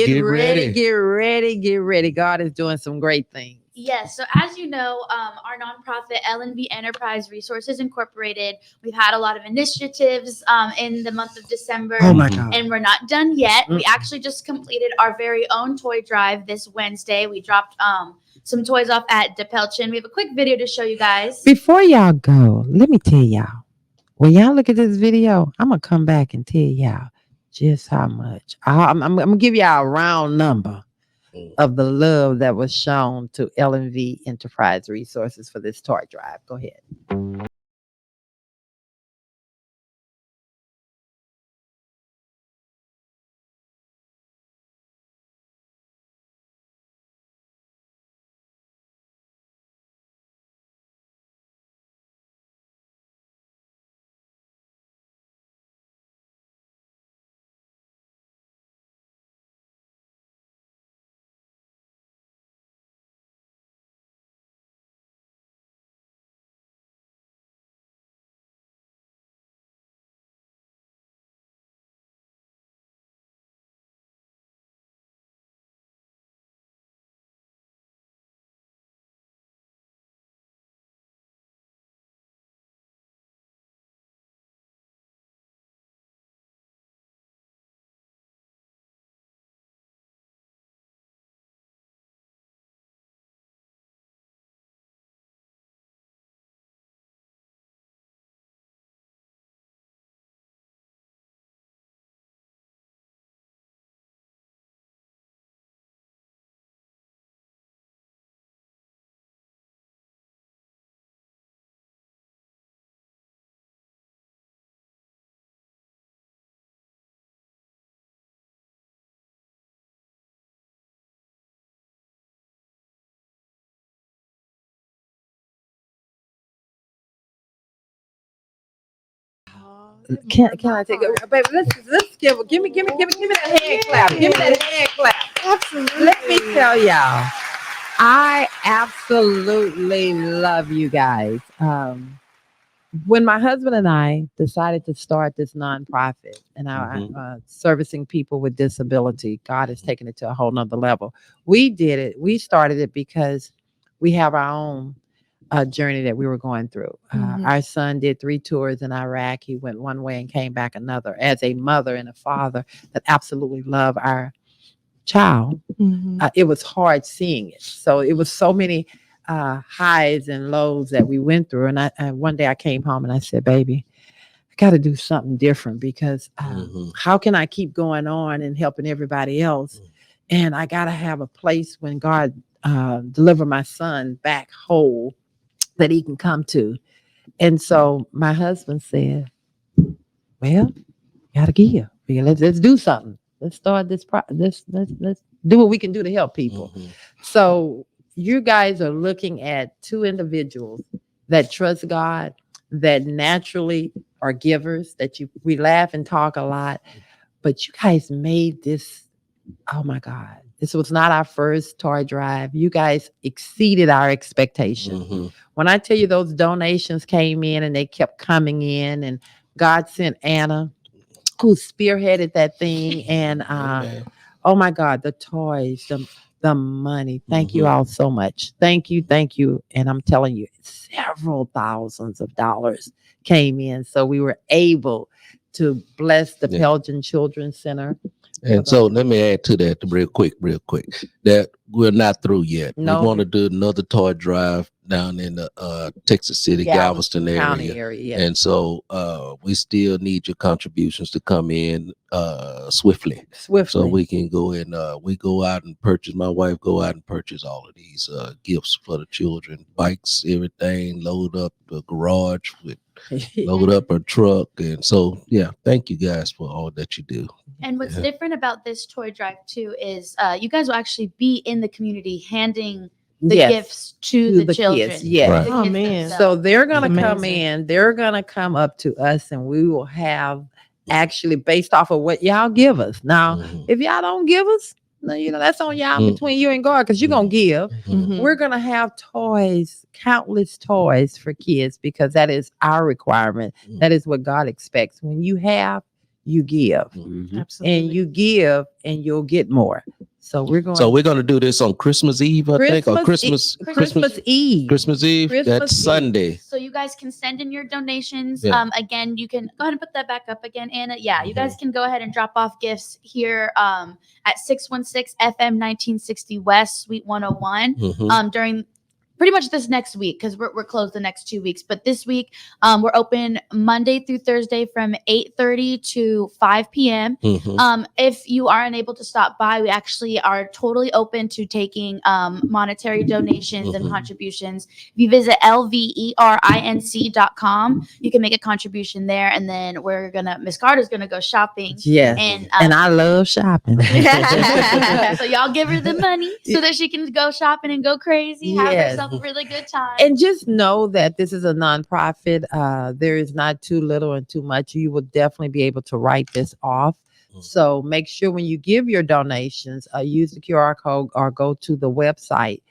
Speaker 3: God is doing some great things.
Speaker 5: Yes. So as you know, our nonprofit L&V Enterprise Resources Incorporated, we've had a lot of initiatives in the month of December.
Speaker 3: Oh my God.
Speaker 5: And we're not done yet. We actually just completed our very own toy drive this Wednesday. We dropped some toys off at DePelchin. We have a quick video to show you guys.
Speaker 3: Before y'all go, let me tell y'all, when y'all look at this video, I'm going to come back and tell y'all just how much. I'm going to give y'all a round number of the love that was shown to L&V Enterprise Resources for this toy drive. Go ahead. Can I take it, baby? Let's give me that hand clap. Give me that hand clap. Absolutely. Let me tell y'all, I absolutely love you guys. When my husband and I decided to start this nonprofit and our servicing people with disability, God has taken it to a whole nother level. We did it. We started it because we have our own journey that we were going through. Our son did 3 tours in Iraq. He went one way and came back another. As a mother and a father that absolutely love our child, it was hard seeing it. So it was so many highs and lows that we went through. And I one day I came home and I said, baby, I got to do something different because how can I keep going on and helping everybody else? And I got to have a place when God deliver my son back whole that he can come to. And so my husband said, well, you got to give. Let's do something. Let's start this. Let's do what we can do to help people. So you guys are looking at 2 individuals that trust God, that naturally are givers, that we laugh and talk a lot, but you guys made this. Oh my God. This was not our first toy drive. You guys exceeded our expectations. When I tell you those donations came in and they kept coming in, and God sent Anna, who spearheaded that thing. And oh my God, the toys, the money. Thank you all so much. Thank you. And I'm telling you, several thousands of dollars came in. So we were able to bless the Pelton Children's Center.
Speaker 1: And so let me add to that real quick, that we're not through yet.
Speaker 3: No.
Speaker 1: We want to do another toy drive down in the Texas City, Galveston area. And so we still need your contributions to come in swiftly. So we can go and we go out and purchase, my wife go out and purchase all of these gifts for the children, bikes, everything, load up the garage with load up a truck. And so, thank you guys for all that you do.
Speaker 5: And what's different about this toy drive too is you guys will actually be in the community handing the gifts to the children.
Speaker 3: Kids. Yes.
Speaker 1: Right.
Speaker 3: Oh man. So they're going to come in, they're going to come up to us, and we will have actually based off of what y'all give us. Now, if y'all don't give us, that's on y'all between you and God, because you're going to give. We're going to have toys, countless toys for kids, because that is our requirement. That is what God expects. When you have, you give.
Speaker 4: Absolutely.
Speaker 3: And you give and you'll get more. So we're going
Speaker 1: to do this on Christmas Eve, I think, or Christmas
Speaker 3: Eve.
Speaker 1: Christmas Eve. That's Sunday.
Speaker 5: So you guys can send in your donations. Again, you can go ahead and put that back up again, Anna. Yeah, you guys can go ahead and drop off gifts here at 616 FM 1960 West, Suite 101 during pretty much this next week, because we're closed the next 2 weeks. But this week, we're open Monday through Thursday from 8:30 to 5 p.m. If you are unable to stop by, we actually are totally open to taking monetary donations and contributions. If you visit lverinc.com, you can make a contribution there. And then Miss Carter's gonna go shopping.
Speaker 3: Yes. And I love shopping.
Speaker 5: So y'all give her the money so that she can go shopping and go crazy, have herself a really good time.
Speaker 3: And just know that this is a nonprofit. There is not too little and too much. You will definitely be able to write this off. So make sure when you give your donations, use the QR code or go to the website.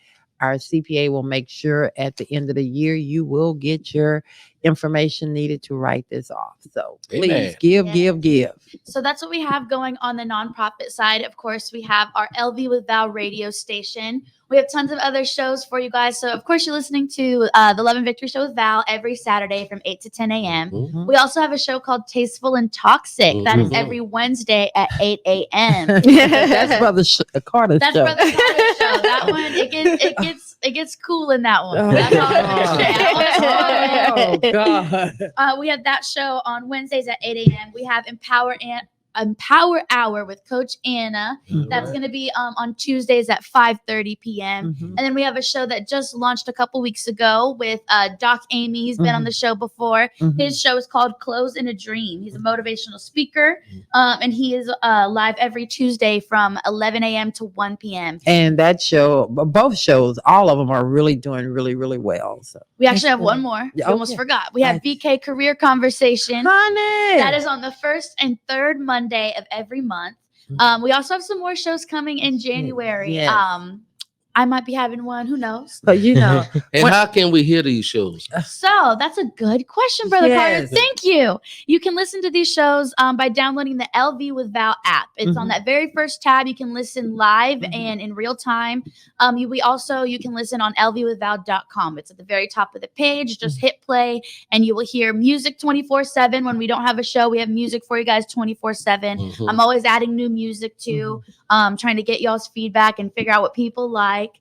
Speaker 3: Our CPA will make sure at the end of the year you will get your information needed to write this off. So please give.
Speaker 5: So that's what we have going on the nonprofit side. Of course, we have our LV with Val radio station. We have tons of other shows for you guys. So, of course, you're listening to the Love and Victory Show with Val every Saturday from 8 to 10 a.m. We also have a show called Tasteful and Toxic. That is every Wednesday at 8 a.m.
Speaker 3: That's Brother Carter's show.
Speaker 5: That's Brother Carter's show. That one, it gets cool in that one. That's all I'm gonna say. God. We have that show on Wednesdays at 8 a.m. We have Empower Hour with Coach Anna. That's going to be on Tuesdays at 5:30 p.m. And then we have a show that just launched a couple weeks ago with Doc Amy. He's been on the show before. His show is called Close in a Dream. He's a motivational speaker, and he is live every Tuesday from 11 a.m. to 1 p.m.
Speaker 3: And that show, both shows, all of them are really doing really, really well. So
Speaker 5: we actually have one more. We almost forgot. We have BK Career Conversation.
Speaker 3: Honey.
Speaker 5: That is on the first and third Monday of every month. We also have some more shows coming in January. I might be having one. Who knows?
Speaker 3: But you know,
Speaker 1: And how can we hear these shows?
Speaker 5: So that's a good question, Brother Carter.
Speaker 3: Yes.
Speaker 5: Thank you. You can listen to these shows by downloading the LV with Val app. It's on that very first tab. You can listen live and in real time. You can listen on lvwithval.com. It's at the very top of the page. Just hit play and you will hear music 24/7. When we don't have a show, we have music for you guys 24/7. I'm always adding new music too, trying to get y'all's feedback and figure out what people like.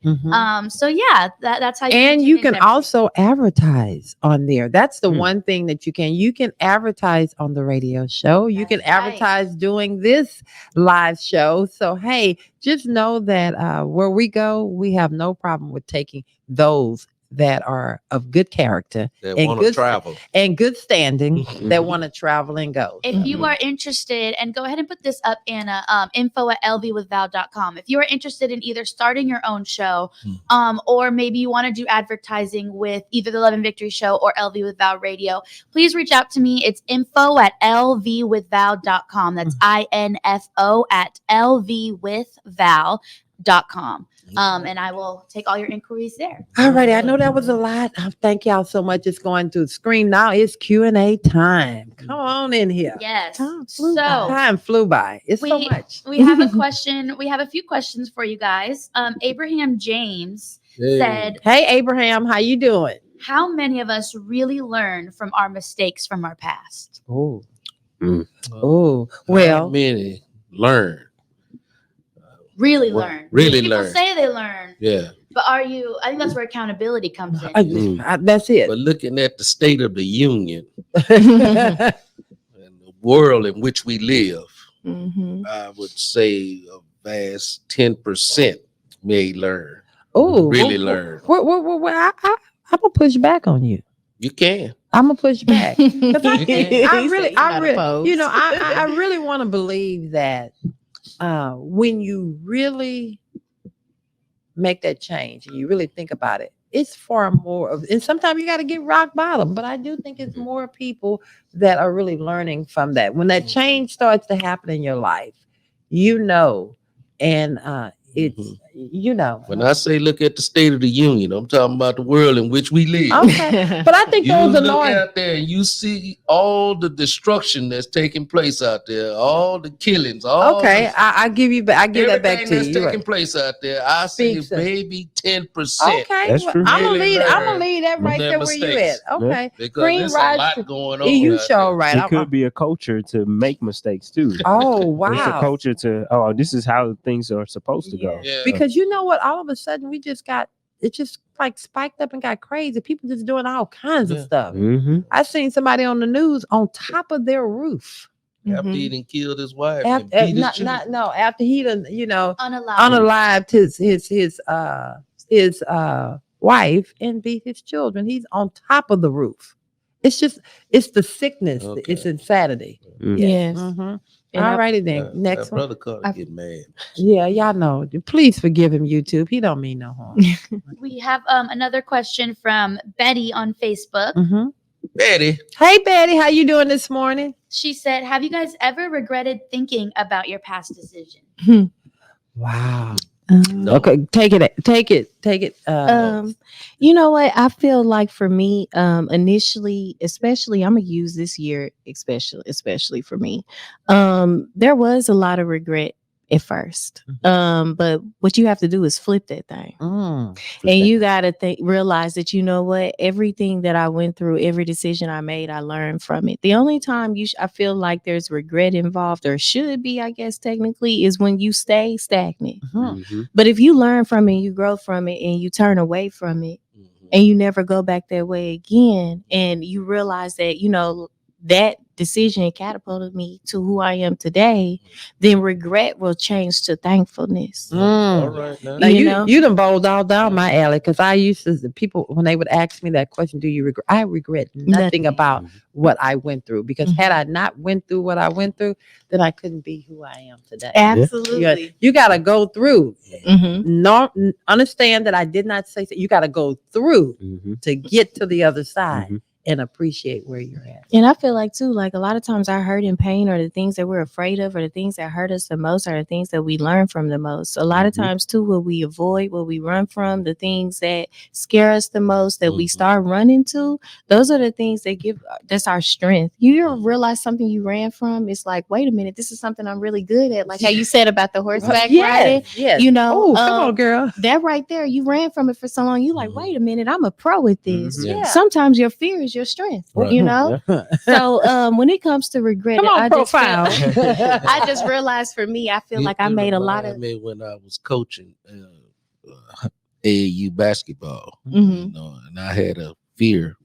Speaker 5: So yeah, that's how you
Speaker 3: and
Speaker 5: can
Speaker 3: you
Speaker 5: tune
Speaker 3: can
Speaker 5: into
Speaker 3: also advertise on there. That's the one thing that you can advertise on the radio show. You can
Speaker 5: That's right.
Speaker 3: advertise doing this live show. So hey, just know that where we go, we have no problem with taking those that are of good character
Speaker 1: That
Speaker 3: and
Speaker 1: want to
Speaker 3: good
Speaker 1: travel.
Speaker 3: and good standing that want to travel and go.
Speaker 5: If you are interested, and go ahead and put this up, Anna, info@lvwithval.com. If you are interested in either starting your own show, or maybe you want to do advertising with either the Love and Victory Show or LV with Val Radio, please reach out to me. It's info@lvwithval.com. That's info@lvwithval.com. And I will take all your inquiries there.
Speaker 3: All righty, I know that was a lot. Thank y'all so much. It's going to the screen now. It's Q&A time. Come on in here.
Speaker 5: Yes.
Speaker 3: Time
Speaker 5: So
Speaker 3: flew by. It's so much.
Speaker 5: we have a question. We have a few questions for you guys. Abraham James said,
Speaker 3: "Hey Abraham, how you doing?"
Speaker 5: How many of us really learn from our mistakes from our past?
Speaker 3: Oh,
Speaker 1: How
Speaker 3: well,
Speaker 1: many learn?
Speaker 5: Really learn.
Speaker 1: Really
Speaker 5: People
Speaker 1: learn.
Speaker 5: say they learn,
Speaker 1: Yeah.
Speaker 5: but I think that's where accountability comes in.
Speaker 3: That's it.
Speaker 1: But looking at the state of the union and the world in which we live, I would say a vast 10% may learn. Really learn.
Speaker 3: I'm gonna push back on you.
Speaker 1: You can.
Speaker 3: I'm gonna push back because I
Speaker 4: He
Speaker 3: really,
Speaker 4: said he not opposed.
Speaker 3: you know, I really want to believe that when you really make that change and you really think about it, it's far more of. And sometimes you got to get rock bottom, but I do think it's more people that are really learning from that. When that change starts to happen in your life, and it's
Speaker 1: When I say look at the state of the union, I'm talking about the world in which we live.
Speaker 3: Okay, but I think
Speaker 1: You
Speaker 3: those are
Speaker 1: look
Speaker 3: Lord.
Speaker 1: out there and you see all the destruction that's taking place out there, all the killings, all
Speaker 3: Okay, I give you back. I give that back to
Speaker 1: everything
Speaker 3: you.
Speaker 1: that's
Speaker 3: You're
Speaker 1: taking
Speaker 3: right.
Speaker 1: place out there. I say
Speaker 3: Speak, sir.
Speaker 1: maybe 10%.
Speaker 3: Okay,
Speaker 2: That's true.
Speaker 3: I'm gonna
Speaker 1: Really
Speaker 3: leave. I'm gonna
Speaker 1: learn
Speaker 3: leave that
Speaker 1: from
Speaker 3: right
Speaker 1: their
Speaker 3: there where you at.
Speaker 1: mistakes.
Speaker 3: Okay,
Speaker 1: Because
Speaker 3: Green
Speaker 1: there's
Speaker 3: Rod-
Speaker 1: a lot going on.
Speaker 3: you
Speaker 1: out
Speaker 3: show
Speaker 1: there.
Speaker 3: right.
Speaker 2: It could be a culture to make mistakes too.
Speaker 3: Oh
Speaker 2: It's a
Speaker 3: wow!
Speaker 2: culture to this is how things are supposed to go.
Speaker 1: Yeah.
Speaker 3: Because you know what? All of a sudden, it just like spiked up and got crazy. People just doing all kinds of stuff. I seen somebody on the news on top of their roof.
Speaker 1: After he done killed his wife. and
Speaker 3: After,
Speaker 1: beat his children.
Speaker 3: after he done,
Speaker 5: Unalived.
Speaker 3: unalived his wife and beat his children. He's on top of the roof. It's the sickness.
Speaker 1: Okay.
Speaker 3: It's insanity.
Speaker 4: Yes.
Speaker 3: Mhm.
Speaker 4: And
Speaker 3: All righty then. Next one.
Speaker 1: Brother Carter get mad.
Speaker 3: Yeah, y'all know. Please forgive him, YouTube. He don't mean no harm.
Speaker 5: We have another question from Betty on Facebook.
Speaker 3: Mhm.
Speaker 1: Betty.
Speaker 3: Hey Betty, how you doing this morning?
Speaker 5: She said, have you guys ever regretted thinking about your past decision?
Speaker 3: Wow.
Speaker 1: No.
Speaker 3: Okay, take it.
Speaker 4: You know what? I feel like for me, initially, especially, I'm gonna use this year, especially for me. There was a lot of regret at first. But what you have to do is flip that thing. And you gotta realize that, you know what, everything that I went through, every decision I made, I learned from it. The only time I feel like there's regret involved, or should be, I guess technically, is when you stay stagnant. But if you learn from it, you grow from it, and you turn away from it, and you never go back that way again, and you realize that, that decision catapulted me to who I am today, then regret will change to thankfulness.
Speaker 1: All right. Now.
Speaker 3: Now
Speaker 4: You know?
Speaker 3: you done bowled all down my alley, because I used to, people, when they would ask me that question, do you regret? I regret nothing about what I went through, because had I not went through what I went through, then I couldn't be who I am today.
Speaker 4: Absolutely.
Speaker 3: You got to go through. Understand that I did not say that. You got to go through to get to the other side. and appreciate where you're at.
Speaker 4: And I feel like too, like a lot of times our hurt and pain or the things that we're afraid of or the things that hurt us the most are the things that we learn from the most. A lot of times too, what we avoid, what we run from, the things that scare us the most that we start running to, those are the things that that's our strength. You ever realize something you ran from? It's like, wait a minute, this is something I'm really good at. Like how you said about the horseback riding.
Speaker 3: Yes.
Speaker 4: You know,
Speaker 3: come on, girl.
Speaker 4: That right there, you ran from it for so long. You like, wait a minute, I'm a pro at this.
Speaker 3: Yeah.
Speaker 4: Sometimes your fear is your strength.
Speaker 1: Right.
Speaker 4: You know. So when it comes to regret,
Speaker 3: Come on,
Speaker 4: I
Speaker 3: profile.
Speaker 4: I just realized for me, I feel like I made a lot of.
Speaker 1: When I was coaching AAU basketball,
Speaker 4: Mhm.
Speaker 1: you know, and I had a fear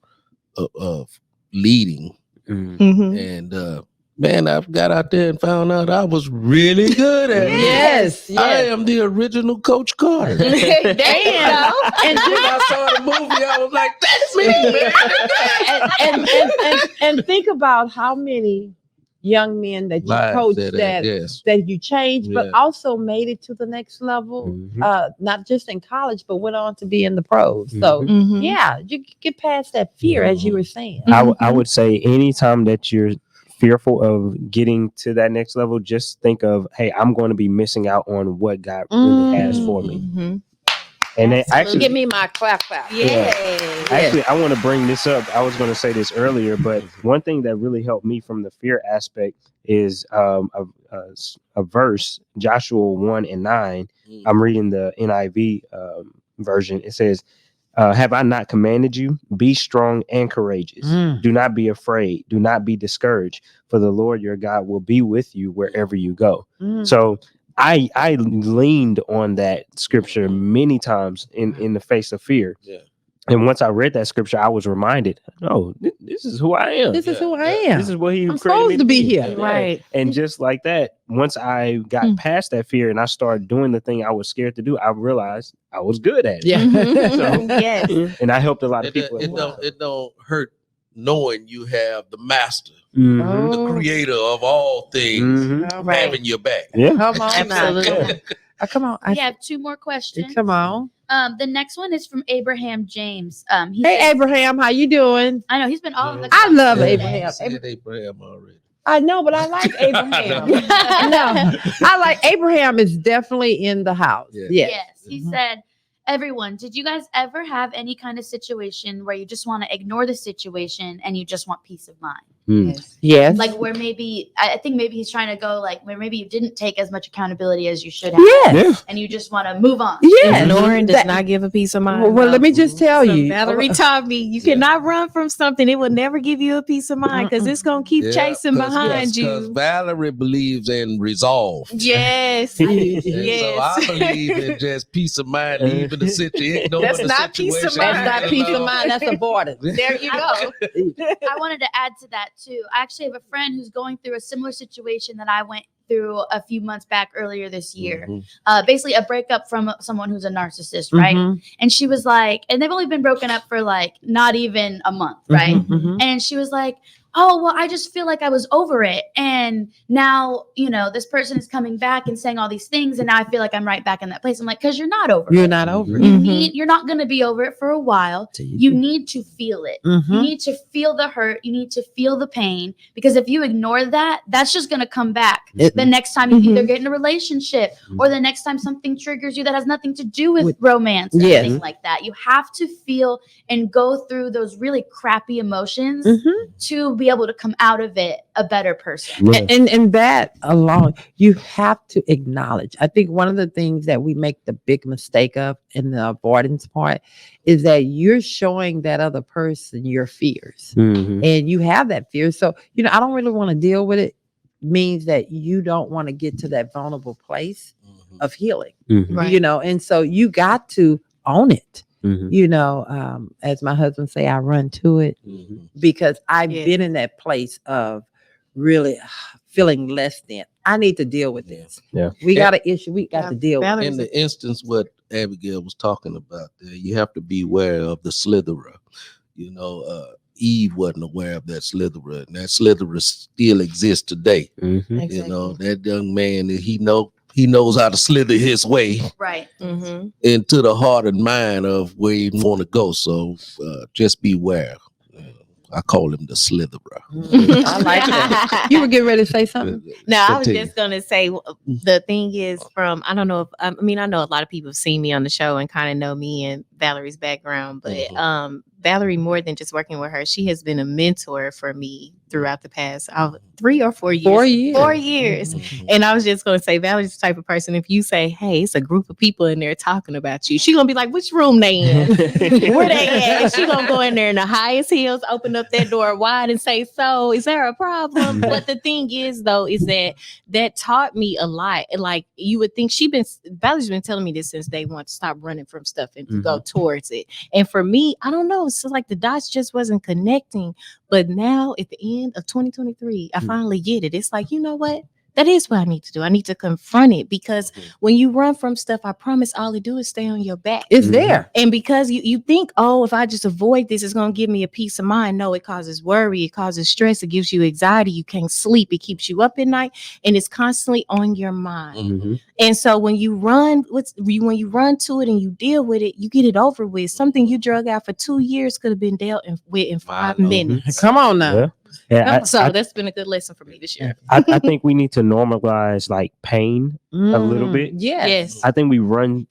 Speaker 1: of leading,
Speaker 4: Mhm.
Speaker 1: and man, I got out there and found out I was really good at it.
Speaker 3: Yes.
Speaker 1: I am the original Coach Carter.
Speaker 4: There you go.
Speaker 1: And when I saw the movie, I was like, "That's me, man."
Speaker 3: and think about how many young men that you
Speaker 1: Lives
Speaker 3: coach
Speaker 1: that,
Speaker 3: that you changed, but
Speaker 1: Yeah.
Speaker 3: also made it to the next level,
Speaker 2: Mhm.
Speaker 3: not just in college, but went on to be in the pros. So
Speaker 4: Mhm.
Speaker 3: yeah, you get past that fear, as you were saying.
Speaker 2: I would say anytime that you're fearful of getting to that next level, just think of, hey, I'm going to be missing out on what God really has for me.
Speaker 4: Mhm.
Speaker 2: And then
Speaker 4: Absolutely.
Speaker 2: actually,
Speaker 3: Give me my clap.
Speaker 4: Yeah.
Speaker 2: actually, I want to bring this up. I was going to say this earlier, but one thing that really helped me from the fear aspect is a verse, Joshua 1:9. I'm reading the NIV version. It says, have I not commanded you? Be strong and courageous. Do not be afraid. Do not be discouraged, for the Lord your God will be with you wherever you go. So I leaned on that scripture many times in the face of fear.
Speaker 1: Yeah.
Speaker 2: And once I read that scripture, I was reminded, oh, this is who I am.
Speaker 3: This is who I am.
Speaker 2: This is what he
Speaker 3: I'm
Speaker 2: created me
Speaker 3: supposed to be here.
Speaker 2: Yeah.
Speaker 4: Right.
Speaker 2: And just like that, once I got past that fear and I started doing the thing I was scared to do, I realized I was good at it.
Speaker 3: Yeah.
Speaker 4: Mhm. Yes.
Speaker 2: And I helped a lot of people.
Speaker 1: It don't hurt knowing you have the master,
Speaker 2: Mhm.
Speaker 1: the creator of all things,
Speaker 2: Mhm.
Speaker 4: Right.
Speaker 1: having your back.
Speaker 2: Yeah.
Speaker 3: Come on,
Speaker 4: Absolutely.
Speaker 3: Come on.
Speaker 5: We have two more questions.
Speaker 3: Come on.
Speaker 5: The next one is from Abraham James. He
Speaker 3: Hey,
Speaker 5: says-
Speaker 3: Abraham, how you doing?
Speaker 5: I know he's been all of the.
Speaker 3: I love
Speaker 5: today.
Speaker 3: Abraham.
Speaker 1: I said Abraham already.
Speaker 3: I know, but I like Abraham. No, I like Abraham is definitely in the house.
Speaker 1: Yeah.
Speaker 3: Yes.
Speaker 5: Yes, he said, everyone, did you guys ever have any kind of situation where you just want to ignore the situation and you just want peace of mind?
Speaker 3: Yes.
Speaker 5: Like where maybe, I think maybe he's trying to go like where maybe you didn't take as much accountability as you should have.
Speaker 3: Yes.
Speaker 5: And you just want to move on.
Speaker 3: Yes.
Speaker 4: Ignoring does
Speaker 3: That-
Speaker 4: not give a peace of mind.
Speaker 3: Well, let me just tell
Speaker 4: So
Speaker 3: you.
Speaker 4: Valerie taught me you cannot run from something. It will never give you a peace of mind because it's going to keep chasing behind
Speaker 1: Because
Speaker 4: you.
Speaker 1: Valerie believes in resolve.
Speaker 4: Yes.
Speaker 1: And
Speaker 4: Yes.
Speaker 1: so I believe in just peace of mind, leaving the situation.
Speaker 4: That's not peace of mind.
Speaker 3: That's not peace of mind. That's avoidance.
Speaker 4: There you go.
Speaker 5: I wanted to add to that too. I actually have a friend who's going through a similar situation that I went through a few months back earlier this year. Basically a breakup from someone who's a narcissist, right? And she was like, and they've only been broken up for like not even a month, right? And she was like, oh, well, I just feel like I was over it. And now, you know, this person is coming back and saying all these things. And now I feel like I'm right back in that place. I'm like, because you're not over
Speaker 3: You're
Speaker 5: it.
Speaker 3: not over it.
Speaker 5: You're not going to be over it for a while. You need to feel it. You need to feel the hurt. You need to feel the pain. Because if you ignore that, that's just going to come back the next time you either get in a relationship or the next time something triggers you that has nothing to do with romance or anything like that. You have to feel and go through those really crappy emotions to be able to come out of it a better person.
Speaker 3: And that alone, you have to acknowledge. I think one of the things that we make the big mistake of in the avoidance part is that you're showing that other person your fears. And you have that fear. So, you know, I don't really want to deal with it. Means that you don't want to get to that vulnerable place of healing.
Speaker 4: Right.
Speaker 3: You know, and so you got to own it. You know, as my husband say, I run to it because I've been in that place of really feeling less than. I need to deal with this. We got an issue. We got to deal with it.
Speaker 1: In the instance what Abigail was talking about there, you have to be aware of the slitherer. You know, Eve wasn't aware of that slitherer, and that slitherer still exists today. You know, that young man, he knows how to slither his way
Speaker 5: Right.
Speaker 1: into the heart and mind of where you want to go. So just beware. I call him the slitherer.
Speaker 3: I like that. You were getting ready to say something?
Speaker 4: No, I was just gonna say the thing is I don't know if I know a lot of people have seen me on the show and kind of know me and Valerie's background, but Valerie, more than just working with her, she has been a mentor for me throughout the past 3 or 4 years.
Speaker 3: 4 years.
Speaker 4: 4 years. And I was just going to say, Valerie's the type of person, if you say, hey, it's a group of people in there talking about you, she's going to be like, which room they in? Where they at? And she's going to go in there in the highest heels, open up that door wide and say, so is there a problem? But the thing is, though, is that taught me a lot. And like you would think Valerie's been telling me this since day one, to stop running from stuff and to go towards it. And for me, I don't know. It's like the dots just wasn't connecting. But now at the end of 2023, I finally get it. It's like, you know what? That is what I need to do. I need to confront it, because when you run from stuff, I promise all it do is stay on your back.
Speaker 3: It's there.
Speaker 4: And because you think, oh, if I just avoid this, it's going to give me a peace of mind. No, it causes worry. It causes stress. It gives you anxiety. You can't sleep. It keeps you up at night, and it's constantly on your mind. And so when you run to it and you deal with it, you get it over with. Something you drug out for 2 years could have been dealt with in 5 minutes.
Speaker 3: Come on now.
Speaker 2: Yeah,
Speaker 4: so that's been a good lesson for me this year.
Speaker 2: I think we need to normalize like pain a little bit.
Speaker 4: Yes.
Speaker 2: I think we run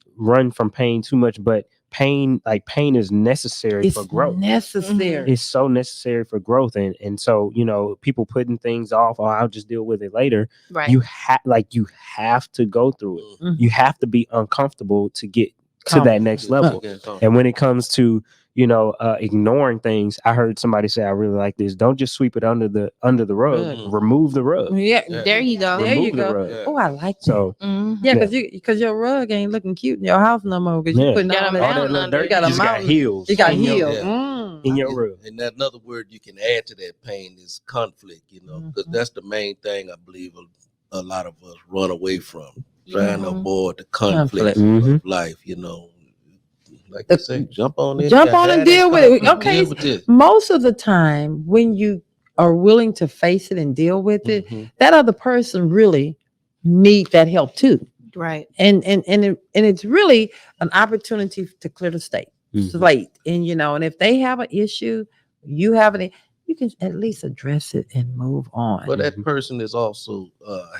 Speaker 2: from pain too much, but pain is necessary for growth.
Speaker 3: Necessary.
Speaker 2: It's so necessary for growth, and so people putting things off. Oh, I'll just deal with it later.
Speaker 4: Right.
Speaker 2: You have to go through it. You have to be uncomfortable to get to that next level. And when it comes to ignoring things, I heard somebody say, I really like this. Don't just sweep it under the rug. Remove the rug.
Speaker 3: Yeah.
Speaker 4: There you go.
Speaker 3: There you go.
Speaker 2: Yeah.
Speaker 3: Oh, I like that.
Speaker 2: So
Speaker 3: because your rug ain't looking cute in your house no more. Because you putting all that
Speaker 2: little dirt.
Speaker 3: You got a
Speaker 2: just got heels.
Speaker 3: You got heels.
Speaker 2: In your rug.
Speaker 1: And another word you can add to that pain is conflict. Because that's the main thing I believe a lot of us run away from, trying to avoid the conflict of life. Like I say, jump on and deal with it.
Speaker 3: Okay, most of the time when you are willing to face it and deal with it, that other person really need that help too.
Speaker 4: Right.
Speaker 3: And it's really an opportunity to clear the slate. And if they have an issue, you have it. You can at least address it and move on.
Speaker 1: But that person is also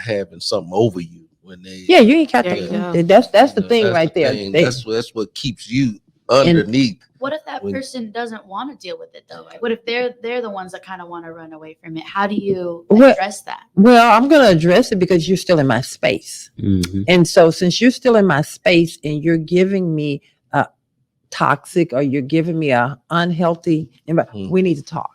Speaker 1: having something over you. You
Speaker 3: ain't got to. That's the thing right there.
Speaker 1: That's what keeps you underneath.
Speaker 5: What if that person doesn't want to deal with it though? Like, what if they're the ones that kind of want to run away from it? How do you address that?
Speaker 3: Well, I'm going to address it because you're still in my space, and so since you're still in my space and you're giving me a toxic or you're giving me a unhealthy, we need to talk.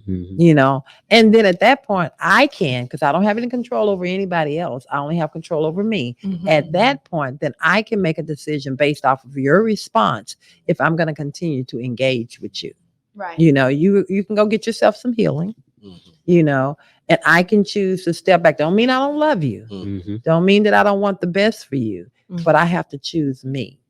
Speaker 3: And then at that point I can, because I don't have any control over anybody else, I only have control over me. At that point, then I can make a decision based off of your response if I'm going to continue to engage with you.
Speaker 5: Right.
Speaker 3: You can go get yourself some healing, and I can choose to step back. Don't mean I don't love you. Don't mean that I don't want the best for you, but I have to choose me.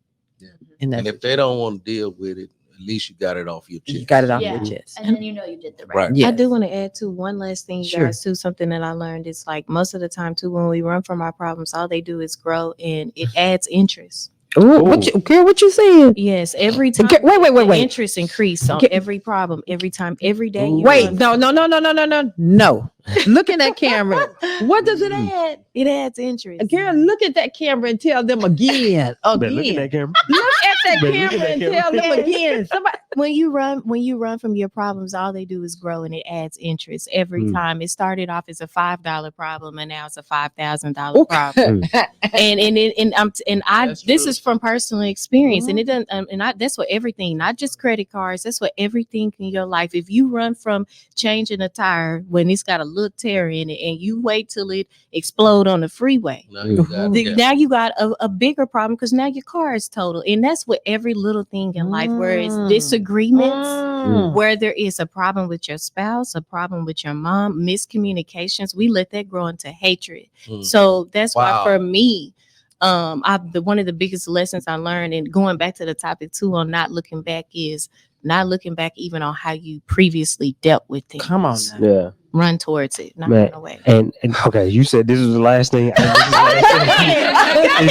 Speaker 3: And
Speaker 1: if they don't want to deal with it, at least you got it off your chest.
Speaker 3: You got it off your chest.
Speaker 5: And then you did the right.
Speaker 3: Yes.
Speaker 4: I do want to add to one last thing, guys, too. Something that I learned is like most of the time too, when we run from our problems, all they do is grow, and it adds interest.
Speaker 3: What you saying?
Speaker 4: Yes, every time.
Speaker 3: Wait.
Speaker 4: Interest increase on every problem, every time, every day.
Speaker 3: No. Look at that camera. What does it add?
Speaker 4: It adds interest.
Speaker 3: Girl, look at that camera and tell them again.
Speaker 2: Look at that camera.
Speaker 3: Look at that camera and tell them again. Somebody.
Speaker 4: When you run from your problems, all they do is grow, and it adds interest every time. It started off as a $5 problem, and now it's a $5,000 problem. This is from personal experience, and it doesn't. That's what everything, not just credit cards. That's what everything in your life. If you run from changing a tire when it's got a little tear in it, and you wait till it explode on the freeway, now you got a bigger problem, because now your car is total. And that's what every little thing in life, where it's disagreements, where there is a problem with your spouse, a problem with your mom, miscommunications, we let that grow into hatred. So that's why for me, one of the biggest lessons I learned, and going back to the topic too on not looking back, is not looking back even on how you previously dealt with things.
Speaker 3: Come on now.
Speaker 2: Yeah.
Speaker 4: Run towards it, not run away.
Speaker 2: And okay, you said this was the last thing. It's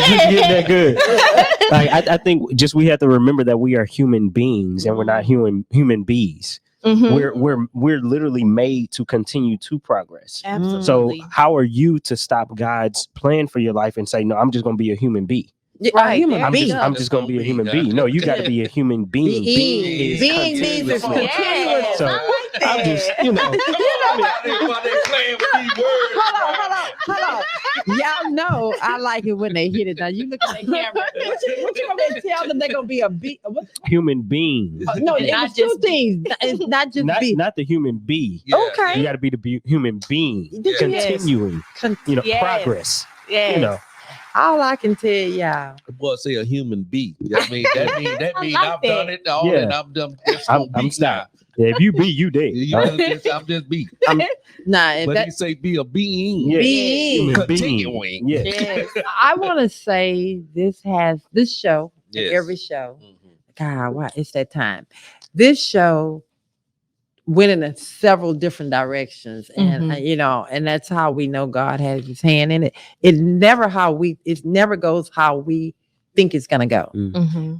Speaker 2: just getting that good. Like I think just we have to remember that we are human beings and we're not human bees. We're literally made to continue to progress.
Speaker 4: Absolutely.
Speaker 2: So how are you to stop God's plan for your life and say, no, I'm just going to be a human being?
Speaker 4: Right,
Speaker 2: I'm just going to be a human being. No, you got to be a human being.
Speaker 3: Being means it's continuous.
Speaker 2: So I'm just,
Speaker 3: Hold on. Y'all know I like it when they hit it. Now you look at the camera. What you want me to tell them they're gonna be a
Speaker 2: human being?
Speaker 3: No, it's two things. It's not just
Speaker 2: not the human bee.
Speaker 3: Okay.
Speaker 2: You got to be the human being, continuing, progress.
Speaker 3: All I can tell y'all.
Speaker 1: The boy say a human bee. That mean I've done it all, and I'm done.
Speaker 2: I'm stopped. Yeah, if you be, you dead.
Speaker 1: I'm just be.
Speaker 3: But
Speaker 1: he say be a being.
Speaker 3: Being.
Speaker 1: Continuing.
Speaker 3: Yes. I want to say this show, every show. God, why it's that time. This show went in several different directions, and and that's how we know God has His hand in it. It never goes how we think it's gonna go,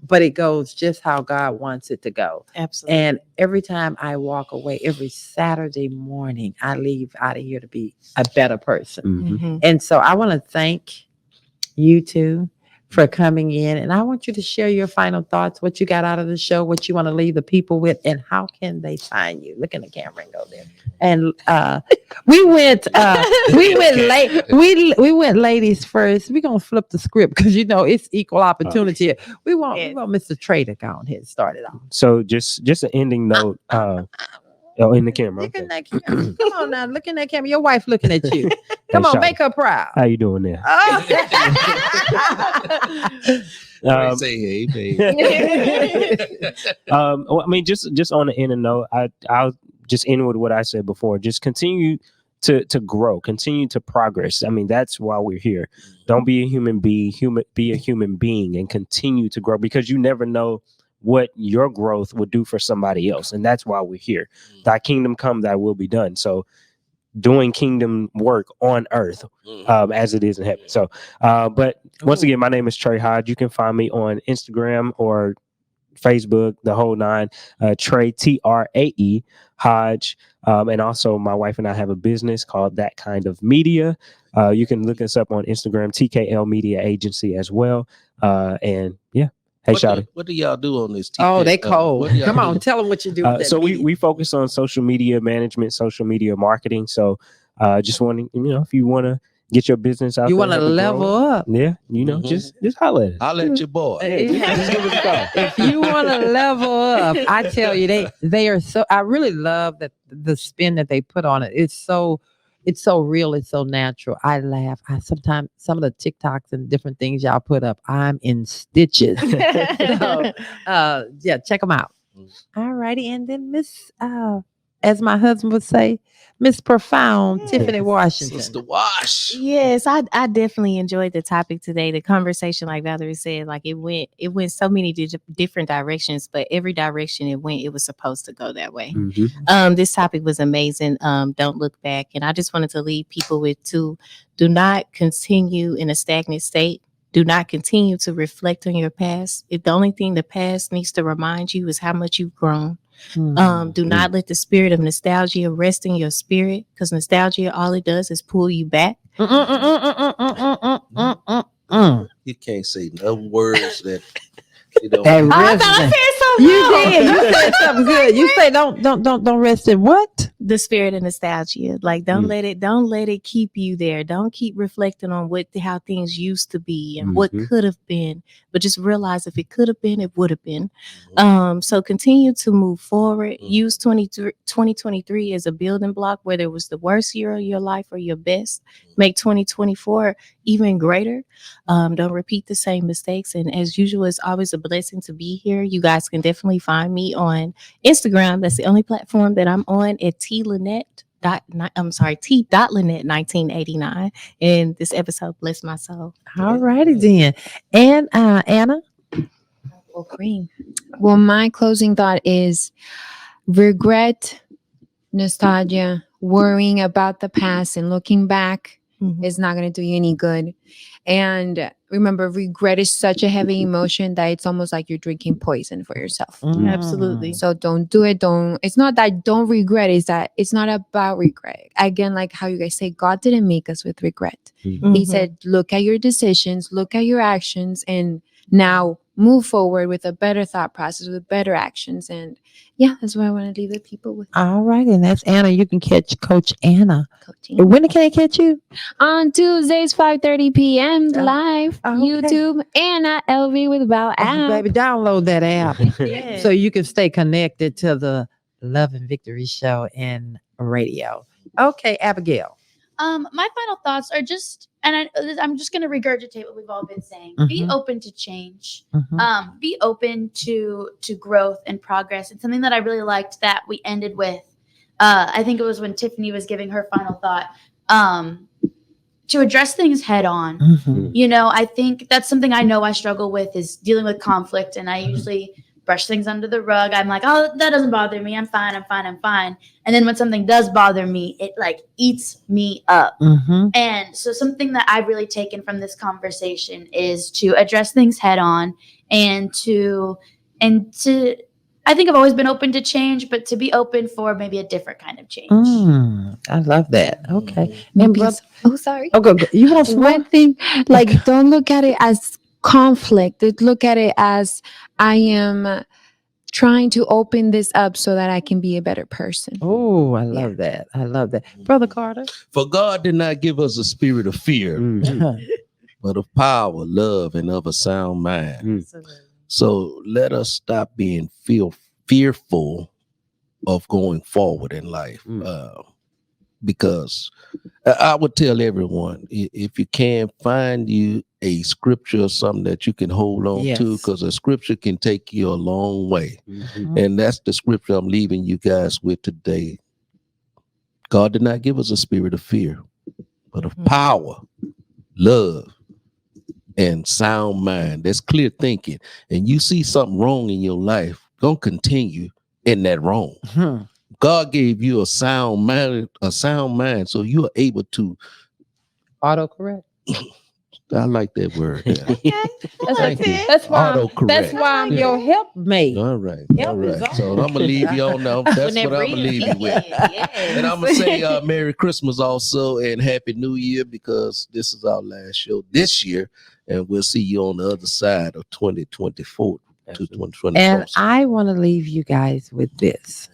Speaker 3: but it goes just how God wants it to go.
Speaker 4: Absolutely.
Speaker 3: And every time I walk away, every Saturday morning, I leave out of here to be a better person. And so I want to thank you two for coming in, and I want you to share your final thoughts, what you got out of the show, what you want to leave the people with, and how can they find you. Look in the camera and go there. And we went ladies first. We're gonna flip the script because it's equal opportunity. We want Mr. Trae to go ahead and start it off.
Speaker 2: So just an ending note. In the camera.
Speaker 3: Look in that camera. Come on now, look in that camera. Your wife looking at you. Come on, make her proud.
Speaker 2: How you doing there?
Speaker 1: Say hey, baby.
Speaker 2: Just on the end of note, I'll just end with what I said before. Just continue to grow, continue to progress. That's why we're here. Don't be a human being, be a human being, and continue to grow, because you never know what your growth would do for somebody else. And that's why we're here. Thy kingdom come, thy will be done. So doing kingdom work on earth as it is in heaven. So, but once again, my name is Trae Hodge. You can find me on Instagram or Facebook, the whole nine, Trae, Trae, Hodge. And also my wife and I have a business called That Kind of Media. You can look us up on Instagram, TKL Media Agency as well. And yeah. Hey,
Speaker 1: what do y'all do on this?
Speaker 3: Oh, they cold. Come on, tell them what you do.
Speaker 2: So we focus on social media management, social media marketing. So just wanting, if you want to get your business out,
Speaker 3: you want to level up.
Speaker 2: Yeah, just holler at us.
Speaker 1: I'll let your boy.
Speaker 2: Just give us a call.
Speaker 3: If you want to level up, I tell you, they are so. I really love that the spin that they put on it. It's so real. It's so natural. I laugh. Sometimes some of the TikToks and different things y'all put up, I'm in stitches. So, check them out. All righty. And then Miss, as my husband would say, Miss Profound, Tiffany Washington.
Speaker 1: Sister Wash.
Speaker 4: Yes, I definitely enjoyed the topic today. The conversation, like Valerie said, like it went so many different directions, but every direction it went, it was supposed to go that way. This topic was amazing. Don't look back. And I just wanted to leave people with do not continue in a stagnant state. Do not continue to reflect on your past. If the only thing the past needs to remind you is how much you've grown. Do not let the spirit of nostalgia rest in your spirit, because nostalgia, all it does is pull you back.
Speaker 1: You can't say no words that you don't.
Speaker 4: I thought I said something.
Speaker 3: You did. You said something good. You say don't rest in what?
Speaker 4: The spirit of nostalgia. Like don't let it keep you there. Don't keep reflecting on how things used to be and what could have been. But just realize if it could have been, it would have been. So continue to move forward. Use 2023 as a building block, whether it was the worst year of your life or your best. Make 2024 even greater. Don't repeat the same mistakes. And as usual, it's always a blessing to be here. You guys can definitely find me on Instagram. That's the only platform that I'm on, at T.Lynette1989. And this episode blessed my soul.
Speaker 3: All righty then. And Anna?
Speaker 4: Well, cream.
Speaker 6: Well, my closing thought is regret, nostalgia, worrying about the past and looking back is not going to do you any good. And remember, regret is such a heavy emotion that it's almost like you're drinking poison for yourself.
Speaker 4: Absolutely.
Speaker 6: So don't do it. It's not that don't regret, is that it's not about regret. Again, like how you guys say, God didn't make us with regret. He said, look at your decisions, look at your actions, and now move forward with a better thought process, with better actions. And yeah, that's what I want to leave the people with.
Speaker 3: All right. And that's Anna. You can catch Coach Anna.
Speaker 6: Coaching.
Speaker 3: When can I catch you?
Speaker 6: On Tuesdays, 5:30 p.m. live,
Speaker 3: okay.
Speaker 6: YouTube, Anna LV with Val app.
Speaker 3: Baby, download that app
Speaker 4: Yes.
Speaker 3: so you can stay connected to the Love and Victory show and radio. Okay, Abigail.
Speaker 5: My final thoughts are just, and I'm just going to regurgitate what we've all been saying. Be open to change. Be open to growth and progress. And something that I really liked that we ended with, I think it was when Tiffany was giving her final thought, to address things head on. You know, I think that's something I know I struggle with, is dealing with conflict. And I usually brush things under the rug. I'm like, oh, that doesn't bother me. I'm fine. And then when something does bother me, it like eats me up. And so something that I've really taken from this conversation is to address things head on, and to I think I've always been open to change, but to be open for maybe a different kind of change.
Speaker 3: I love that. Okay.
Speaker 6: Sorry.
Speaker 3: Okay. You want
Speaker 6: one thing, like, don't look at it as conflict. Look at it as, I am trying to open this up so that I can be a better person.
Speaker 3: Oh, I love that. I love that. Brother Carter.
Speaker 1: For God did not give us a spirit of fear, but of power, love, and of a sound mind. So let us stop being fearful of going forward in life. Because I would tell everyone, if you can, find you a scripture or something that you can hold on to, because a scripture can take you a long way. And that's the scripture I'm leaving you guys with today. God did not give us a spirit of fear, but of power, love, and sound mind. That's clear thinking. And you see something wrong in your life, don't continue in that wrong. God gave you a sound mind, so you are able to
Speaker 3: autocorrect.
Speaker 1: I like that word.
Speaker 3: That's why I'm your helpmate.
Speaker 1: All right. So I'm gonna leave you on now. That's what I'm gonna leave you with. And I'm gonna say Merry Christmas also, and Happy New Year, because this is our last show this year, and we'll see you on the other side of 2024 to 2024.
Speaker 3: And I want to leave you guys with this.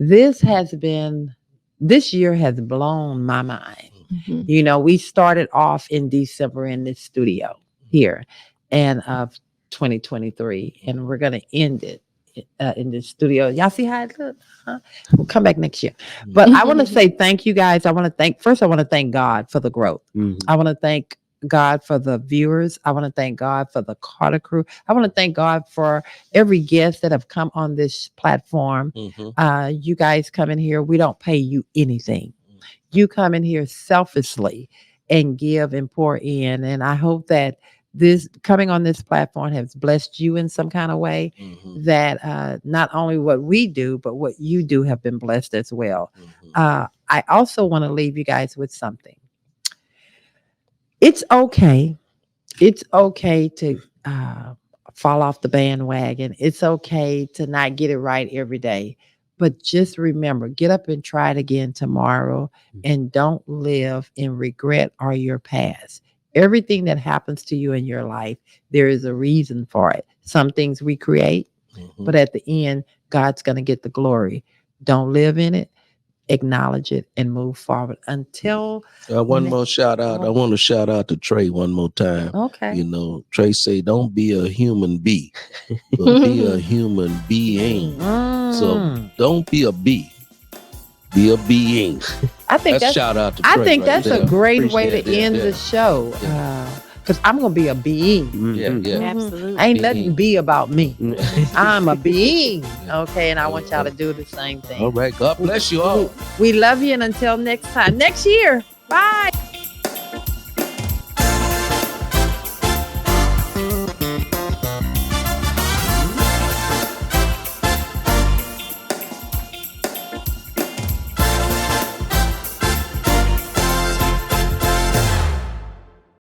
Speaker 3: This year has blown my mind. You know, we started off in December in this studio here and of 2023, and we're going to end it in this studio. Y'all see how it looks? Huh? We'll come back next year. But I want to say thank you guys. I want to thank God for the growth. I want to thank God for the viewers. I want to thank God for the Carter crew. I want to thank God for every guest that have come on this platform. You guys come in here. We don't pay you anything. You come in here selfishly and give and pour in. And I hope that this coming on this platform has blessed you in some kind of way, that not only what we do, but what you do have been blessed as well. I also want to leave you guys with something. It's okay. It's okay to fall off the bandwagon. It's okay to not get it right every day. But just remember, get up and try it again tomorrow, and don't live in regret or your past. Everything that happens to you in your life, there is a reason for it. Some things we create, but at the end, God's going to get the glory. Don't live in it. Acknowledge it and move forward until
Speaker 1: one more shout out. I want to shout out to Trae one more time.
Speaker 3: Okay.
Speaker 1: You know, Trae say, don't be a human bee, but be a human being. So don't be a bee. Be a being.
Speaker 3: I think that's
Speaker 1: shout out to Trae.
Speaker 3: I think that's
Speaker 1: there.
Speaker 3: a great
Speaker 1: Appreciate
Speaker 3: way to end the show. Because I'm going to be a being.
Speaker 4: Absolutely.
Speaker 3: Ain't nothing be about me. I'm a being. Okay. And I want y'all to do the same thing.
Speaker 1: All right. God bless you all.
Speaker 3: We love you. And until next time, next year. Bye.